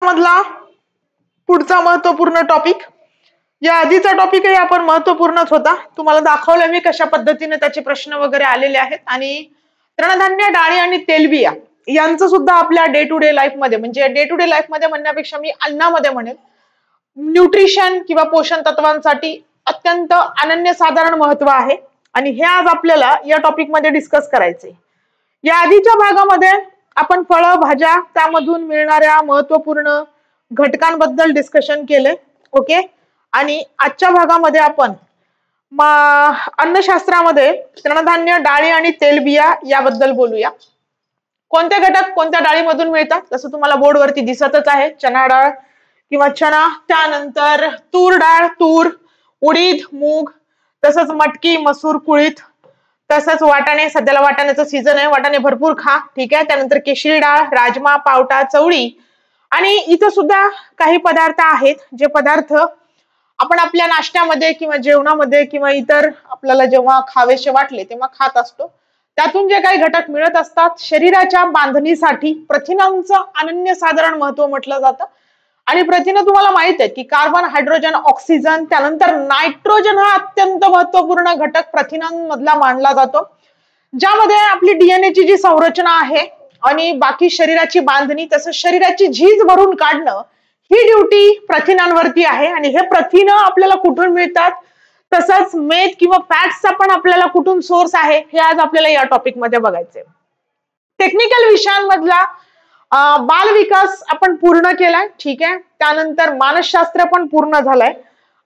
मधला पुढचा महत्वपूर्ण टॉपिक, या आधीचा टॉपिकही आपण महत्वपूर्णच होता, तुम्हाला दाखवलं मी कशा पद्धतीने त्याचे प्रश्न वगैरे आलेले आहेत। आणि तृणधान्य, डाळी आणि तेलबिया यांचं सुद्धा आपल्या डे टू डे लाईफ मध्ये, म्हणजे डे टू डे लाईफ मध्ये म्हणण्यापेक्षा मी अन्नामध्ये म्हणेल, न्यूट्रिशन किंवा पोषण तत्वांसाठी अत्यंत अनन्यसाधारण महत्व आहे आणि हे आज आपल्याला या टॉपिक मध्ये डिस्कस करायचे। या आधीच्या भागामध्ये आपण फळं, भाज्या, त्यामधून मिळणाऱ्या महत्वपूर्ण घटकांबद्दल डिस्कशन केले, ओके। आणि आजच्या भागामध्ये आपण अन्नशास्त्रामध्ये तृणधान्य, डाळी आणि तेलबिया याबद्दल बोलूया। कोणते घटक कोणत्या डाळीमधून मिळतात, जसं तुम्हाला बोर्डवरती दिसतच आहे, चना डाळ किंवा चना, त्यानंतर तूर डाळ, तूर, उडीद, मूग, तसंच मटकी, मसूर, कुळीथ, तसंच वाटाणे, सध्याला वाटाण्याचं सीझन आहे, वाटाणे भरपूर खा, ठीक आहे। त्यानंतर केशरी डाळ, राजमा, पावटा, चवळी आणि इथं सुद्धा काही पदार्थ आहेत जे पदार्थ आपण आपल्या नाश्त्यामध्ये किंवा जेवणामध्ये किंवा इतर आपल्याला जेव्हा खावेसे वाटले तेव्हा खात असतो। त्यातून जे काही घटक मिळत असतात, शरीराच्या बांधणीसाठी प्रथिनांचं अनन्यसाधारण महत्व म्हटलं जातं। आणि प्रथिनं तुम्हाला माहित आहे की कार्बन, हायड्रोजन, ऑक्सिजन, त्यानंतर नायट्रोजन हा अत्यंत महत्वपूर्ण घटक प्रथिनांमधला मानला जातो, ज्यामध्ये आपली डीएनए ची जी संरचना आहे आणि बाकी शरीराची बांधणी, तसंच शरीराची झीज भरून काढणं, ही ड्युटी प्रथिनांवरती आहे। आणि हे प्रथिनं आपल्याला कुठून मिळतात, तसंच मेद किंवा फॅट्सचा पण आपल्याला कुठून सोर्स आहे, हे आज आपल्याला या टॉपिक मध्ये बघायचंय। टेक्निकल विषयांमधला बाल विकास आपण पूर्ण केलाय, ठीक आहे। त्यानंतर मानसशास्त्र पण पूर्ण झालंय।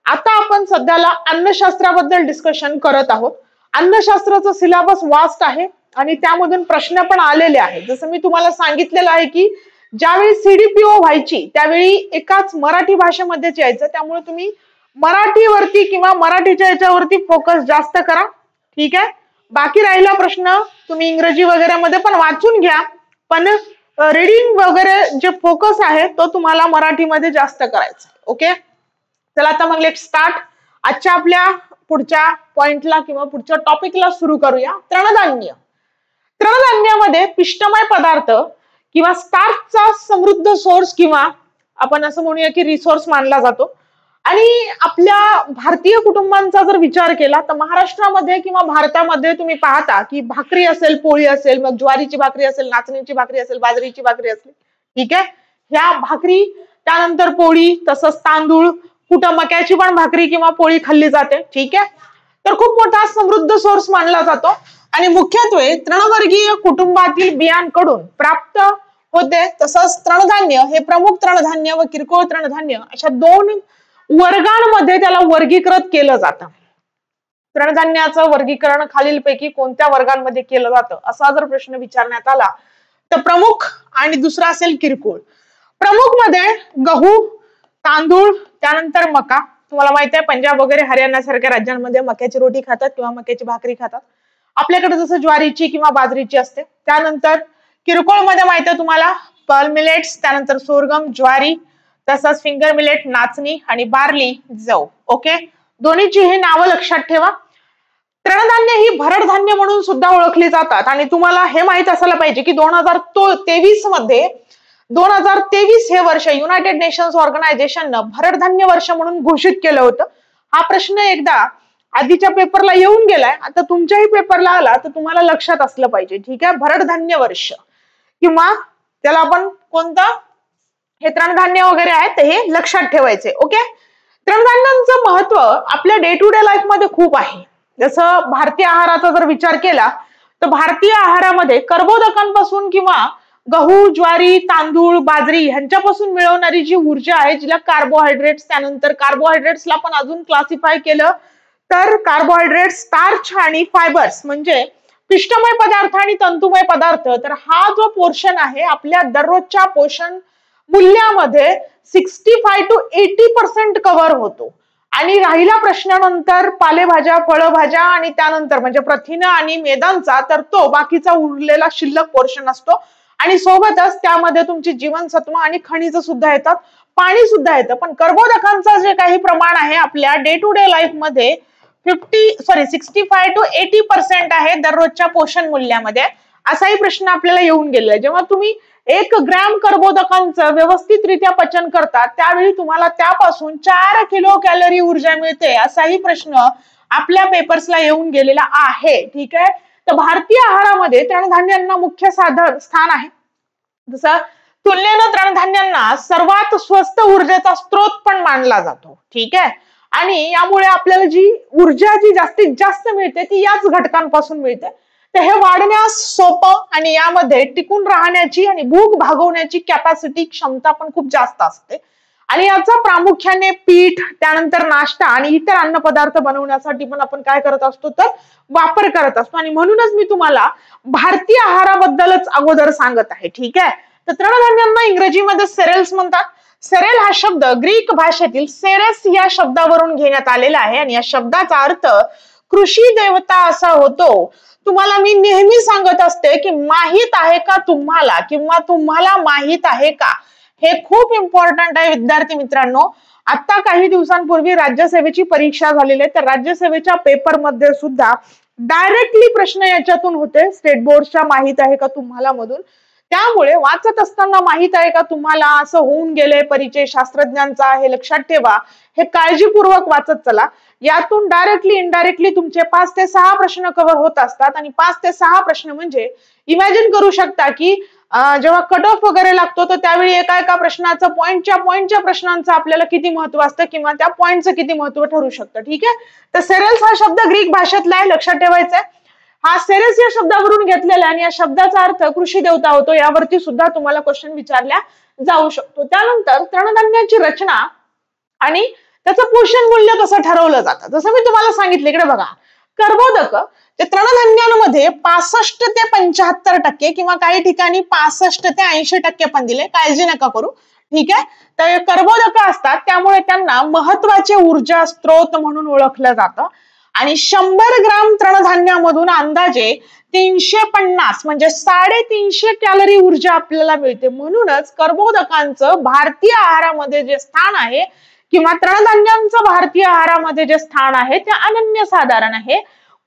आता आपण सध्याला अन्नशास्त्राबद्दल डिस्कशन करत आहोत। अन्नशास्त्राचं सिलेबस वास्ट आहे आणि त्यामधून प्रश्न पण आलेले आहेत। जसं मी तुम्हाला सांगितलेलं आहे की ज्यावेळी सीडीपीओ व्हायची त्यावेळी एकाच मराठी भाषेमध्येच यायचं, त्यामुळे तुम्ही मराठीवरती किंवा मराठीच्या याच्यावरती फोकस जास्त करा, ठीक आहे। बाकी राहिला प्रश्न तुम्ही इंग्रजी वगैरे मध्ये पण वाचून घ्या, पण रीडिंग वगैरे जे फोकस आहे तो तुम्हाला मराठीमध्ये जास्त करायचा, ओके। चला आता मग लेट्स स्टार्ट। आजच्या आपल्या पुढच्या पॉइंटला किंवा पुढच्या टॉपिकला सुरू करूया। तृणधान्य। तृणधान्यामध्ये पिष्टमय पदार्थ किंवा स्टार्चचा समृद्ध सोर्स किंवा आपण असं म्हणूया की रिसोर्स मानला जातो। आणि आपल्या भारतीय कुटुंबांचा जर विचार केला तर महाराष्ट्रामध्ये किंवा भारतामध्ये तुम्ही पाहता की भाकरी असेल, पोळी असेल, मग ज्वारीची भाकरी असेल, नाचणीची भाकरी असेल, बाजरीची भाकरी असेल, ठीक आहे। ह्या भाकरी, त्यानंतर पोळी, तसंच तांदूळ, कुठं मक्याची पण भाकरी किंवा पोळी खाल्ली जाते, ठीक आहे। तर खूप मोठा समृद्ध सोर्स मानला जातो आणि मुख्यत्वे तृणवर्गीय कुटुंबातील बियांकडून प्राप्त होते। तसंच तृणधान्य हे प्रमुख तृणधान्य व किरकोळ तृणधान्य अशा दोन वर्गांमध्ये त्याला वर्गीकृत केलं जातं। तृणधान्याचं वर्गीकरण खालीलपैकी कोणत्या वर्गांमध्ये केलं जातं असा जर प्रश्न विचारण्यात आला तर प्रमुख आणि दुसरा असेल किरकोळ। प्रमुख मध्ये गहू, तांदूळ, त्यानंतर मका। तुम्हाला माहिती आहे पंजाब वगैरे हरियाणा सारख्या राज्यांमध्ये मक्याची रोटी खातात किंवा मक्याची भाकरी खातात, आपल्याकडे जसं ज्वारीची किंवा बाजरीची असते। त्यानंतर किरकोळ मध्ये माहिती आहे तुम्हाला पर्ल मिलेट्स, त्यानंतर सोरगम, ज्वारी, तसंच फिंगर मिलेट, नाचणी आणि बार्ली, जव, ओके। दोन्हीची ही नावं लक्षात ठेवा। तृणधान्य ही भरड धान्य म्हणून सुद्धा ओळखली जातात आणि तुम्हाला हे माहित असायला पाहिजे की 2023 मध्ये 2023 हे वर्ष युनायटेड नेशन्स ऑर्गनायझेशननं भरड धान्य वर्ष म्हणून घोषित केलं होतं। हा प्रश्न एकदा आधीच्या पेपरला येऊन गेलाय, आता तुमच्याही पेपरला आला तर तुम्हाला लक्षात असलं पाहिजे, ठीक आहे। भरड धान्य वर्ष किंवा त्याला आपण कोणतं, हे तृणधान्य वगैरे आहेत हे लक्षात ठेवायचे, ओके। तृणधान्यांचं महत्व आपल्या डे टू डे लाईफ मध्ये खूप आहे। जसं भारतीय आहाराचा जर विचार केला तर भारतीय आहारामध्ये कर्बोदकांपासून किंवा गहू, ज्वारी, तांदूळ, बाजरी ह्यांच्यापासून मिळवणारी जी ऊर्जा आहे, जिला कार्बोहायड्रेट्स, त्यानंतर कार्बोहायड्रेट्सला पण अजून क्लासिफाय केलं तर कार्बोहायड्रेट, स्टार्च आणि फायबर्स म्हणजे पिष्टमय पदार्थ आणि तंतुमय पदार्थ, तर हा जो पोर्शन आहे आपल्या दररोजच्या पोषण मूल्यामध्ये 65 to 80% कव्हर होतो। आणि राहिला प्रश्नानंतर पालेभाज्या, फळभाज्या आणि त्यानंतर म्हणजे प्रथिन आणि मेदांचा, तर तो बाकीचा उरलेला शिल्लक पोर्शन असतो आणि सोबतच त्यामध्ये तुमची जीवनसत्व आणि खनिज सुद्धा येतात, पाणी सुद्धा येतं। पण कर्बोदकांचं जे काही प्रमाण आहे आपल्या डे टू डे लाईफ मध्ये 65 to 80% आहे दररोजच्या पोषण मूल्यामध्ये, असाही प्रश्न आपल्याला येऊन गेलेला आहे। जेव्हा तुम्ही 1 ग्रॅम कर्बोदकांचं व्यवस्थितरित्या पचन करतात त्यावेळी तुम्हाला त्यापासून 4 किलो कॅलरी ऊर्जा मिळते असाही प्रश्न आपल्या पेपर्सला येऊन गेलेला आहे. ठीक आहे, तर भारतीय आहारामध्ये तृणधान्यांना मुख्य स्थान आहे. जसं तुलनेनं तृणधान्यांना सर्वात स्वस्त ऊर्जेचा स्रोत पण मानला जातो. ठीक आहे, आणि यामुळे आपल्याला जी ऊर्जा जास्तीत जास्त मिळते ती याच घटकांपासून मिळते. तर हे वाढण्यास सोपं आणि यामध्ये टिकून राहण्याची आणि भूक भागवण्याची कॅपॅसिटी क्षमता पण खूप जास्त असते. आणि याचा प्रामुख्याने पीठ, त्यानंतर नाश्ता आणि इतर अन्न पदार्थ बनवण्यासाठी पण आपण काय करत असतो तर वापर करत असतो. आणि म्हणूनच मी तुम्हाला भारतीय आहाराबद्दलच अगोदर सांगत आहे. ठीक आहे, तर तृणधान्यांना इंग्रजीमध्ये सेरेल्स म्हणतात. सेरेल हा शब्द ग्रीक भाषेतील सेरेस या शब्दावरून घेण्यात आलेला आहे आणि या शब्दाचा अर्थ कृषी देवता असा होतो. तुम्हाला मी नेहमी सांगत असते की माहित आहे का तुम्हाला किंवा तुम्हाला माहित आहे का, हे खूप इम्पॉर्टंट आहे विद्यार्थी मित्रांनो. आता काही दिवसांपूर्वी राज्यसेवेची परीक्षा झालेली आहे, तर राज्यसेवेच्या पेपरमध्ये सुद्धा डायरेक्टली प्रश्न याच्यातून होते, स्टेट बोर्डच्या माहित आहे का तुम्हाला मधून. त्यामुळे वाचत असताना माहित आहे का तुम्हाला असं होऊन गेले परिचय शास्त्रज्ञांचा, हे लक्षात ठेवा. हे काळजीपूर्वक वाचत चला. यातून डायरेक्टली इनडायरेक्टली तुमचे 5 ते 6 प्रश्न कव्हर होत असतात आणि 5 ते 6 प्रश्न म्हणजे इमॅजिन करू शकता की जेव्हा कट ऑफ वगैरे लागतो तर त्यावेळी एका प्रश्नाचं पॉइंटच्या प्रश्नांचं आपल्याला किती महत्व असतं किंवा त्या पॉइंटचं किती महत्व ठरू शकतं. ठीक आहे, तर सेरेल्स हा शब्द ग्रीक भाषेतला आहे, लक्षात ठेवायचा आहे. हा सेरेस या शब्दावरून घेतलेला आणि या शब्दाचा अर्थ कृषी देवता होतो. यावरती सुद्धा तुम्हाला क्वेश्चन विचारल्या जाऊ शकतो. त्यानंतर तृणधान्याची रचना आणि त्याचं पोषण मूल्य कसं ठरवलं जातं. जसं मी तुम्हाला सांगितलं, इकडे बघा, कर्बोदक ते तृणधान्यांमध्ये 65 ते 75% किंवा काही ठिकाणी 65 ते 80% पण दिले, काळजी नका करू. ठीक आहे, तर कर्बोदक असतात त्यामुळे त्यांना महत्वाचे ऊर्जा स्त्रोत म्हणून ओळखलं जातं. आणि 100 ग्राम तृणधान्यामधून अंदाजे 350 म्हणजे 350 कॅलरी ऊर्जा आपल्याला मिळते. म्हणूनच कर्बोदकांचं भारतीय आहारामध्ये जे स्थान आहे किंवा तृणधान्यांचं भारतीय आहारामध्ये जे स्थान आहे ते अनन्यसाधारण आहे.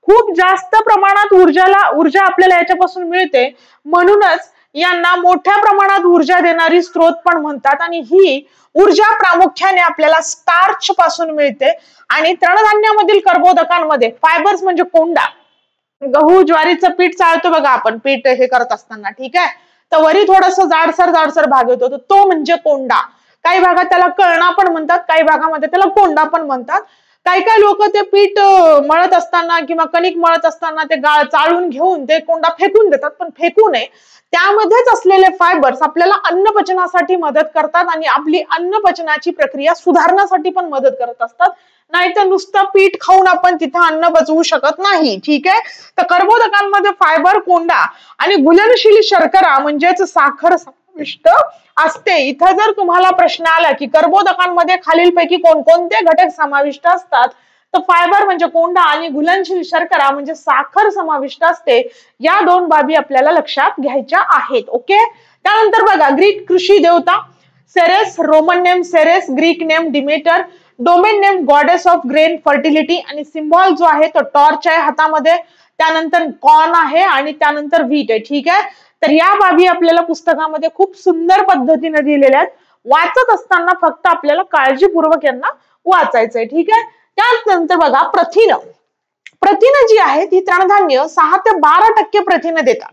खूप जास्त प्रमाणात ऊर्जा आपल्याला याच्यापासून मिळते. म्हणूनच यांना मोठ्या प्रमाणात ऊर्जा देणारी स्त्रोत पण म्हणतात आणि ही ऊर्जा प्रामुख्याने आपल्याला स्टार्च पासून मिळते. आणि तृणधान्यामधील कर्बोदकांमध्ये फायबर्स म्हणजे कोंडा, गहू ज्वारीचं पीठ चालतो बघा आपण पीठ हे करत असताना. ठीक आहे, तर वरी थोडस जाडसर भाग येतो, तो म्हणजे कोंडा. काही भागात त्याला कळणा पण म्हणतात, काही भागामध्ये त्याला कोंडा पण म्हणतात. काही लोक ते पीठ मळत असताना किंवा कणिक मळत असताना ते चाळून घेऊन ते कोंडा फेकून देतात, पण फेकू नये. त्यामध्येच असलेले फायबर्स आपल्याला अन्न पचनासाठी मदत करतात आणि आपली अन्न पचनाची प्रक्रिया सुधारण्यासाठी पण मदत करत असतात. नाहीतर नुसतं पीठ खाऊन आपण तिथे अन्न पचवू शकत नाही. ठीक आहे, तर कर्बोदकांमध्ये फायबर, कोंडा आणि घुलनशील शर्करा म्हणजेच साखर समाविष्ट असते. इथं जर तुम्हाला प्रश्न आला की कर्बोदकांमध्ये खालीलपैकी कोणकोणते घटक समाविष्ट असतात, तर फायबर म्हणजे कोंडा आणि घुलनशील शर्करा म्हणजे साखर समाविष्ट असते. या 2 बाबी आपल्याला लक्षात घ्यायच्या आहेत. ओके, त्यानंतर बघा, ग्रीक कृषी देवता Ceres, Roman name Ceres, Greek name Demeter, domain name goddess of grain fertility आणि सिम्बॉल जो आहे तो टॉर्च आहे हातामध्ये, त्यानंतर कॉर्न आहे आणि त्यानंतर व्हीट आहे. ठीक आहे, तर या बाबी आपल्याला पुस्तकामध्ये खूप सुंदर पद्धतीने दिलेल्या आहेत. वाचत असताना फक्त आपल्याला काळजीपूर्वक यांना वाचायचंय. ठीक आहे, त्यानंतर बघा, प्रथिनं जी आहेत ती तृणधान्य 6 ते 12% प्रथिनं देतात.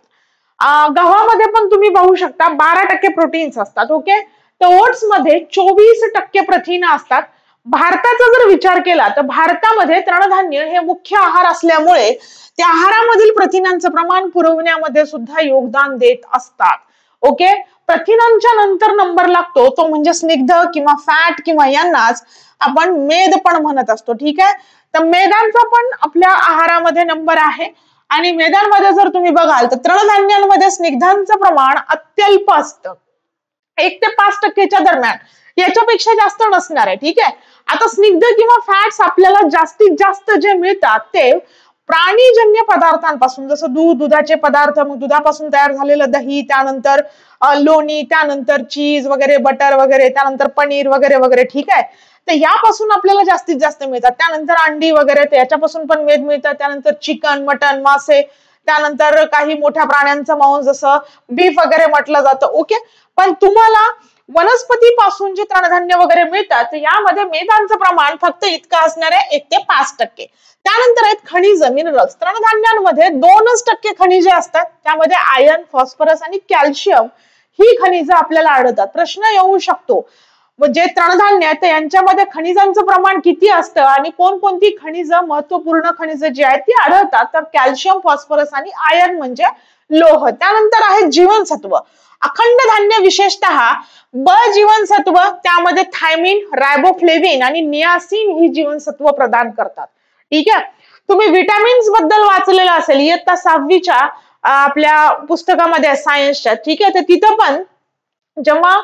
गव्हामध्ये पण तुम्ही पाहू शकता 12% प्रोटीन्स असतात. ओके, तर ओट्स मध्ये 24% प्रथिनं असतात. भारताचा जर विचार केला तर भारतामध्ये तृणधान्य हे मुख्य आहार असल्यामुळे त्या आहारामधील प्रथिनांचं प्रमाण पुरवण्यामध्ये सुद्धा योगदान देत असतात. ओके, प्रथिनांच्या नंतर नंबर लागतो तो म्हणजे स्निग्ध किंवा फॅट किंवा यांनाच आपण मेद पण म्हणत असतो. ठीक आहे, तर मेदांचा पण आपल्या आहारामध्ये नंबर आहे आणि मेदांमध्ये जर तुम्ही बघाल तर तृणधान्यांमध्ये स्निग्धांचं प्रमाण अत्यल्प असतं, 1 ते 5% दरम्यान, याच्यापेक्षा जास्त नसणार आहे. ठीक आहे, आता स्निग्ध किंवा फॅट्स आपल्याला जास्तीत जास्त जे मिळतात ते प्राणीजन्य पदार्थांपासून, जसं दूध, दुधाचे पदार्थ, मग दुधापासून तयार झालेलं दही, त्यानंतर लोणी, त्यानंतर चीज वगैरे, बटर वगैरे, त्यानंतर पनीर वगैरे वगैरे. ठीक आहे, तर यापासून आपल्याला जास्तीत जास्त मिळतात. त्यानंतर अंडी वगैरे, याच्यापासून पण मेद मिळतात. त्यानंतर चिकन, मटन, मासे त्यानंतर काही मोठ्या प्राण्यांचं मांस जसं बीफ वगैरे म्हटलं जातं. ओके, पण तुम्हाला वनस्पतीपासून जे तृणधान्य वगैरे मिळतात यामध्ये मेदांचं प्रमाण फक्त इतकं असणार आहे 1 ते 5%. त्यानंतर आहेत खनिज मिनरल्स. तृणधान्यांमध्ये 2% खनिजे असतात, त्यामध्ये आयर्न, फॉस्फरस आणि कॅल्शियम ही खनिज आपल्याला आढळतात. प्रश्न येऊ शकतो जे तृणधान्य आहेत यांच्यामध्ये खनिजांचं प्रमाण किती असतं आणि कोणकोणती खनिज महत्वपूर्ण खनिज जी आहेत ती आढळतात, तर कॅल्शियम, फॉस्फरस आणि आयर्न म्हणजे लोह. त्यानंतर आहे जीवनसत्व. अखंड धान्य विशेषतः ब जीवनसत्व, त्यामध्ये थायमिन, रायबोफ्लेविन आणि नियासिन ही जीवनसत्व प्रदान करतात. ठीक आहे, तुम्ही विटॅमिन्स बद्दल वाचलेलं असेल इयत्ता 6वीच्या आपल्या पुस्तकामध्ये सायन्सच्या. ठीक आहे, तर तिथं पण जेव्हा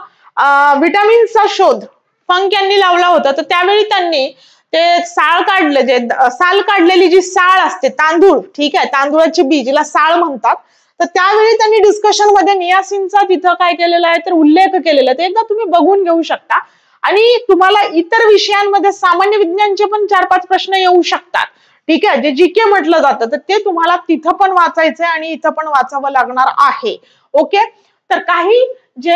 विटॅमिन्सचा शोध फंक यांनी लावला होता तर त्यावेळी त्यांनी ते साळ काढले, जे साल काढलेली जी साळ असते तांदूळ, ठीक आहे, तांदूळाची बी जिला साळ म्हणतात, तर त्यावेळी त्यांनी डिस्कशन मध्ये नियासिनचा तिथं काय केलेला आहे तर उल्लेख केलेला आहे. ते एकदा तुम्ही बघून घेऊ शकता. आणि तुम्हाला इतर विषयांमध्ये सामान्य विज्ञानचे पण 4-5 प्रश्न येऊ शकतात. ठीक आहे, जे जीके म्हटलं जातं तर ते तुम्हाला तिथं पण वाचायचंय आणि इथं पण वाचावं लागणार आहे. ओके, तर काही जे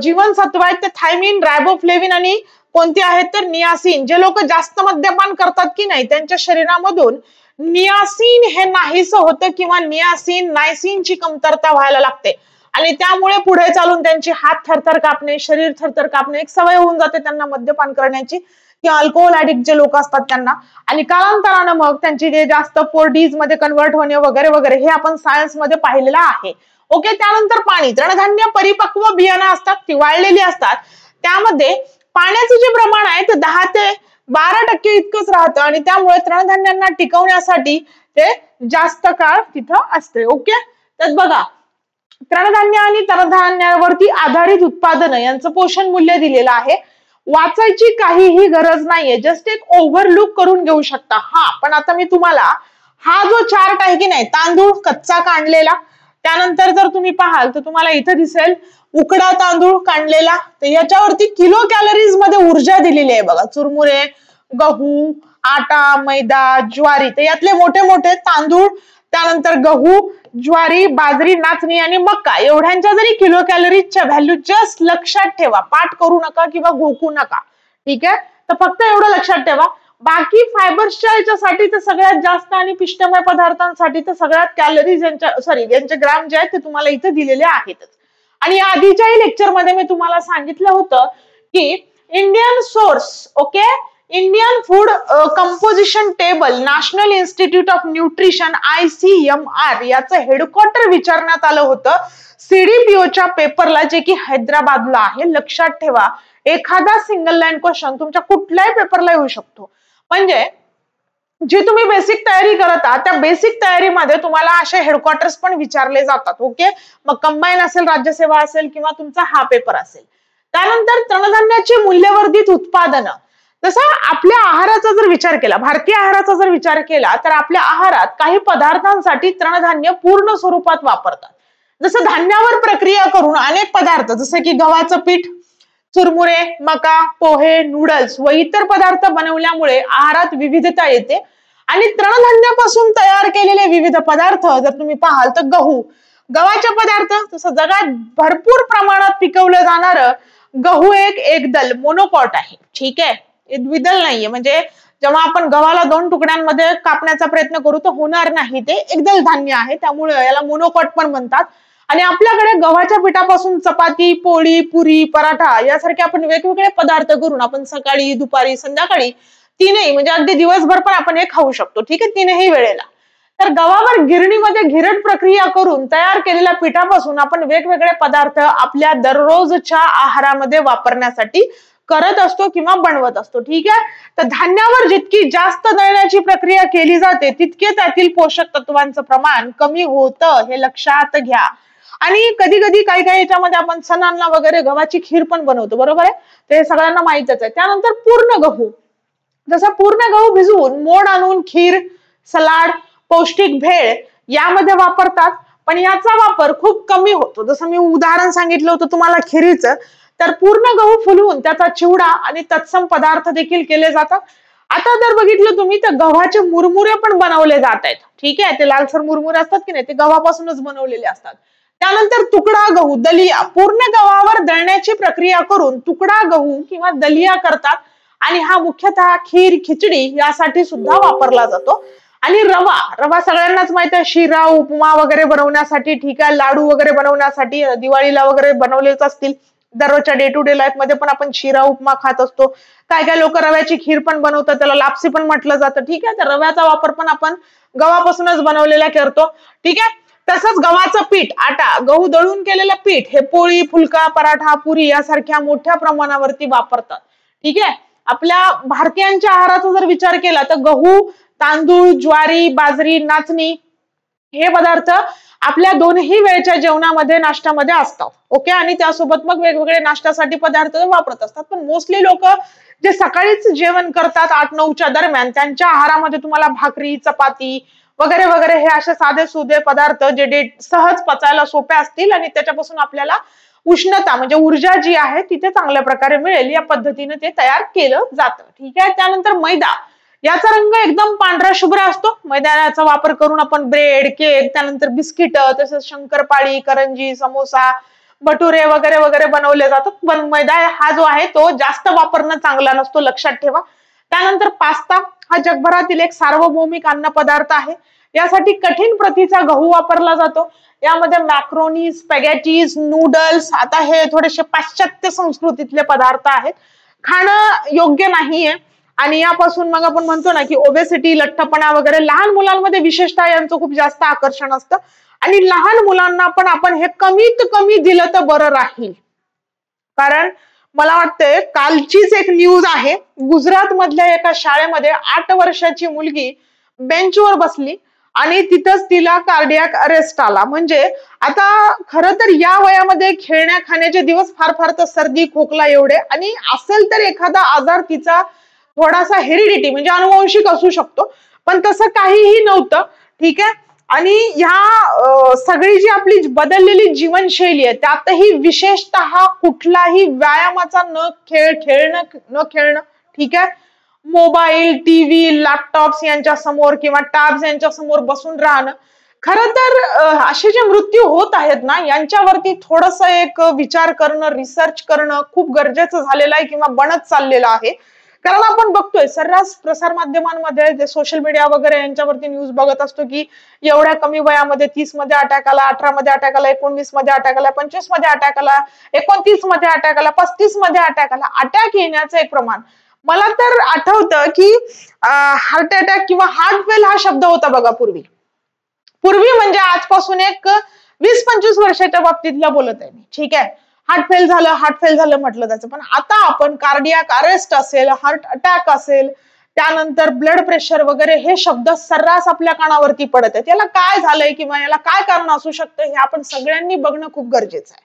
जीवनसत्व आहेत ते थायमिन, रायबोफ्लेविन आणि कोणते आहेत तर नियासिन. जे लोक जास्त मद्यपान करतात की नाही त्यांच्या शरीरामधून नियासिन हे नाहीसं होतं किंवा नियासिन, नायसिनची कमतरता व्हायला लागते आणि त्यामुळे पुढे चालून त्यांचे हात थरथर कापणे, शरीर थरथर कापणे, एक सवय होऊन जाते त्यांना मद्यपान करण्याची किंवा अल्कोहोल ऍडिक्ट जे लोक असतात त्यांना. आणि कालांतरानं मग त्यांची जे जास्त 4Ds मध्ये कन्वर्ट होणे वगैरे वगैरे हे आपण सायन्स मध्ये पाहिलेलं आहे. ओके, त्यानंतर पाणी. तृणधान्य परिपक्व बियाणं असतात, ती वाळलेली असतात, त्यामध्ये पाण्याचं जे प्रमाण आहे ते 10 ते 12% इतकंच राहतं आणि त्यामुळे तृणधान्यांना टिकवण्यासाठी ते जास्त काळ तिथं असते. ओके, तर बघा तृणधान्य आणि तृणधान्यावरती आधारित उत्पादन यांचं पोषण मूल्य दिलेलं आहे. वाचायची काहीही गरज नाहीये, जस्ट एक ओव्हरलुक करून घेऊ शकता. हा, पण आता मी तुम्हाला हा जो चार्ट आहे की नाही, तांदूळ कच्चा काढलेला, त्यानंतर जर तुम्ही पाहाल तर तुम्हाला इथं दिसेल उकडा तांदूळ काढलेला, तर याच्यावरती किलो कॅलरीज मध्ये ऊर्जा दिलेली आहे बघा. चुरमुरे, गहू, आटा, मैदा, ज्वारी, तर यातले मोठे मोठे तांदूळ, त्यानंतर गहू, ज्वारी, बाजरी, नाचणी आणि मका एवढ्यांच्या जरी किलो कॅलरीजच्या व्हॅल्यू जस्ट लक्षात ठेवा, पाठ करू नका किंवा घोकू नका. ठीक आहे, तर फक्त एवढं लक्षात ठेवा. बाकी फायबर्सच्या याच्यासाठी तर सगळ्यात जास्त आणि पिष्टमय पदार्थांसाठी तर सगळ्यात कॅलरीज यांचे ग्राम जे आहेत ते तुम्हाला इथे दिलेले आहेतच. आणि आधीच्याही लेक्चरमध्ये मी तुम्हाला सांगितलं होतं की Indian source, okay, Indian food composition table, national institute of nutrition ICMR याचं हेडक्वार्टर विचारण्यात आलं होतं CDPOच्या पेपरला, जे की हैदराबादला आहे. लक्षात ठेवा, एखादा सिंगल लाईन क्वेश्चन तुमच्या कुठल्याही पेपरला येऊ शकतो. म्हणजे जी तुम्ही बेसिक तयारी करत आहात त्या बेसिक तयारीमध्ये तुम्हाला असे हेडक्वार्टर्स पण विचारले जातात. ओके, मग कंबाईन असेल, राज्यसेवा असेल किंवा तुमचा हा पेपर असेल. त्यानंतर तृणधान्याची मूल्यवर्धित उत्पादन. तसं आपल्या आहाराचा जर विचार केला, भारतीय आहाराचा जर विचार केला तर आपल्या आहारात काही पदार्थांसाठी तृणधान्य पूर्ण स्वरूपात वापरतात. जसं धान्यावर प्रक्रिया करून अनेक पदार्थ जसे की गव्हाचं पीठ, चुरमुरे, मका, पोहे, नूडल्स व इतर पदार्थ बनवल्यामुळे आहारात विविधता येते. आणि तृणधान्यापासून तयार केलेले विविध पदार्थ जर तुम्ही पाहाल तर गव्हाचे पदार्थ, तसं जगात भरपूर प्रमाणात पिकवलं जाणारं गहू एक एकदल मोनोकॉट आहे. ठीक आहे, द्विदल नाहीये. म्हणजे जेव्हा आपण गव्हाला 2 तुकड्यांमध्ये कापण्याचा प्रयत्न करू तर होणार नाही, ते एकदल धान्य आहे, त्यामुळे याला मोनोकॉट पण म्हणतात. आणि आपल्याकडे गव्हाच्या पिठापासून चपाती, पोळी, पुरी, पराठा यासारखे आपण वेगवेगळे पदार्थ करून आपण सकाळी, दुपारी, संध्याकाळी तीनही म्हणजे अगदी दिवसभर पण आपण हे खाऊ शकतो. ठीक आहे, तीनही वेळेला. तर गव्हावर गिरणीमध्ये घिरट प्रक्रिया करून तयार केलेल्या पिठापासून आपण वेगवेगळे पदार्थ आपल्या दररोजच्या आहारामध्ये वापरण्यासाठी करत असतो किंवा बनवत असतो. ठीक आहे, तर धान्यावर जितकी जास्त दळण्याची प्रक्रिया केली जाते तितके त्यातील पोषक तत्वांचं प्रमाण कमी होतं, हे लक्षात घ्या. आणि कधी कधी काही याच्यामध्ये आपण सणांना वगैरे गव्हाची खीर पण बनवतो, बरोबर आहे, ते सगळ्यांना माहितच आहे. त्यानंतर पूर्ण गहू, जसं पूर्ण गहू भिजवून मोड आणून खीर, सलाड, पौष्टिक भेळ यामध्ये वापरतात, पण याचा वापर खूप कमी होतो. जसं मी उदाहरण सांगितलं होतं तुम्हाला खिरीचं, तर पूर्ण गहू फुलवून त्याचा चिवडा आणि तत्सम पदार्थ देखील केले जातात. आता जर बघितलं तुम्ही तर गव्हाचे मुरमुरे पण बनवले जात आहेत. ठीक आहे, ते लालसर मुरमुरे असतात की नाही, ते गव्हापासूनच बनवलेले असतात. त्यानंतर तुकडा गहू, दलिया, पूर्ण गव्हावर दळण्याची प्रक्रिया करून तुकडा गहू किंवा दलिया करतात आणि हा मुख्यतः खीर, खिचडी यासाठी सुद्धा वापरला जातो. आणि रवा, रवा सगळ्यांनाच माहिती आहे, शिरा, उपमा वगैरे बनवण्यासाठी, ठीक आहे, लाडू वगैरे बनवण्यासाठी, दिवाळीला वगैरे बनवलेच असतील. दररोजच्या डे टू डे लाईफ मध्ये पण आपण शिरा, उपमा खात असतो. काय काय लोक रव्याची खीर पण बनवतात, त्याला लापसी पण म्हटलं जातं. ठीक आहे, तर रव्याचा वापर पण आपण गव्हापासूनच बनवलेला करतो. ठीक आहे, तसंच गव्हाचं पीठ, आटा, गहू दळून केलेलं पीठ हे पोळी, फुलका, पराठा, पुरी यासारख्या मोठ्या प्रमाणावरती वापरतात. ठीक आहे, आपल्या भारतीयांच्या आहाराचा जर विचार केला तर गहू, तांदूळ, ज्वारी, बाजरी, नाचणी हे पदार्थ आपल्या दोनही वेळच्या जेवणामध्ये, नाश्त्यामध्ये असतात. ओके, आणि त्यासोबत मग वेगवेगळे नाश्त्यासाठी पदार्थ वापरत असतात. पण मोस्टली लोक जे सकाळीच जेवण करतात 8-9च्या दरम्यान, त्यांच्या आहारामध्ये तुम्हाला भाकरी, चपाती वगैरे वगैरे हे असे साधे सुधे पदार्थ जे सहज पचायला सोपे असतील आणि त्याच्यापासून आपल्याला उष्णता म्हणजे ऊर्जा जी आहे तिथे चांगल्या प्रकारे मिळेल या पद्धतीने ते तयार केलं जातं. ठीक आहे, त्यानंतर मैदा, याचा रंग एकदम पांढरा शुभ्र असतो. मैद्याचा वापर करून आपण ब्रेड, केक, त्यानंतर बिस्किट, तसंच शंकरपाळी, करंजी, समोसा, भटुरे वगैरे वगैरे बनवले जातात. पण मैदा हा जो आहे तो जास्त वापरणं चांगला नसतो, लक्षात ठेवा. त्यानंतर पास्ता हा जगभरातील एक सार्वभौमिक अन्न पदार्थ आहे. यासाठी कठीण प्रतीचा गहू वापरला जातो. यामध्ये मॅक्रोनी, स्पॅगेटीज, नूडल्स, आता हे थोडेसे पाश्चात्य संस्कृतीतले पदार्थ आहेत, खाणं योग्य नाहीये. आणि यापासून मग आपण म्हणतो ना की ओबेसिटी, लठ्ठपणा वगैरे लहान मुलांमध्ये विशेषतः यांचं खूप जास्त आकर्षण असतं. आणि लहान मुलांना पण आपण हे कमीत कमी दिलं तर बरं राहील. कारण मला वाटतंय कालचीच एक न्यूज आहे, गुजरात मधल्या एका शाळेमध्ये 8 वर्षाची मुलगी बेंचवर बसली आणि तिथंच तिला कार्डियाक अरेस्ट आला. म्हणजे आता खरं तर या वयामध्ये खेळण्या खाण्याचे दिवस, फार फार तर सर्दी, खोकला एवढे, आणि असेल तर एखादा आजार तिचा थोडासा हेरिडिटी म्हणजे अनुवंशिक असू शकतो, पण तसं काहीही नव्हतं. ठीक आहे, आणि ह्या सगळी जी आपली बदललेली जीवनशैली आहे त्यातही विशेषतः कुठलाही व्यायामाचा न खेळणं, ठीक आहे, मोबाईल, टीव्ही, लॅपटॉप्स यांच्या समोर किंवा टॅब्स यांच्या समोर बसून राहणं, खरं तर असे जे मृत्यू होत आहेत ना यांच्यावरती थोडस एक विचार करणं, रिसर्च करणं खूप गरजेचं झालेलं आहे किंवा बनत चाललेलं आहे. कारण आपण बघतोय सर्रास प्रसार माध्यमांमध्ये, जे सोशल मीडिया वगैरे यांच्यावरती न्यूज बघत असतो की एवढ्या कमी वयामध्ये 30 मध्ये अटॅक आला, 18 मध्ये अटॅक आला, 19 मध्ये अटॅक आला, 25 मध्ये अटॅक आला, 29 मध्ये अटॅक आला, 35 मध्ये अटॅक आला. अटॅक येण्याचं एक प्रमाण, मला तर आठवतं की हार्ट अटॅक किंवा हार्ट फेल हा शब्द होता बघा पूर्वी म्हणजे आजपासून एक 20-25 वर्षाच्या बाबतीतला बोलत आहे मी. ठीक आहे, हार्ट फेल झालं म्हटलं जायचं, पण आता आपण कार्डियाक अरेस्ट असेल, हार्ट अटॅक असेल, त्यानंतर ब्लड प्रेशर वगैरे हे शब्द सर्रास आपल्या कानावरती पडत आहेत. याला काय झालंय किंवा याला काय कारण असू शकतं हे आपण सगळ्यांनी बघणं खूप गरजेचं आहे.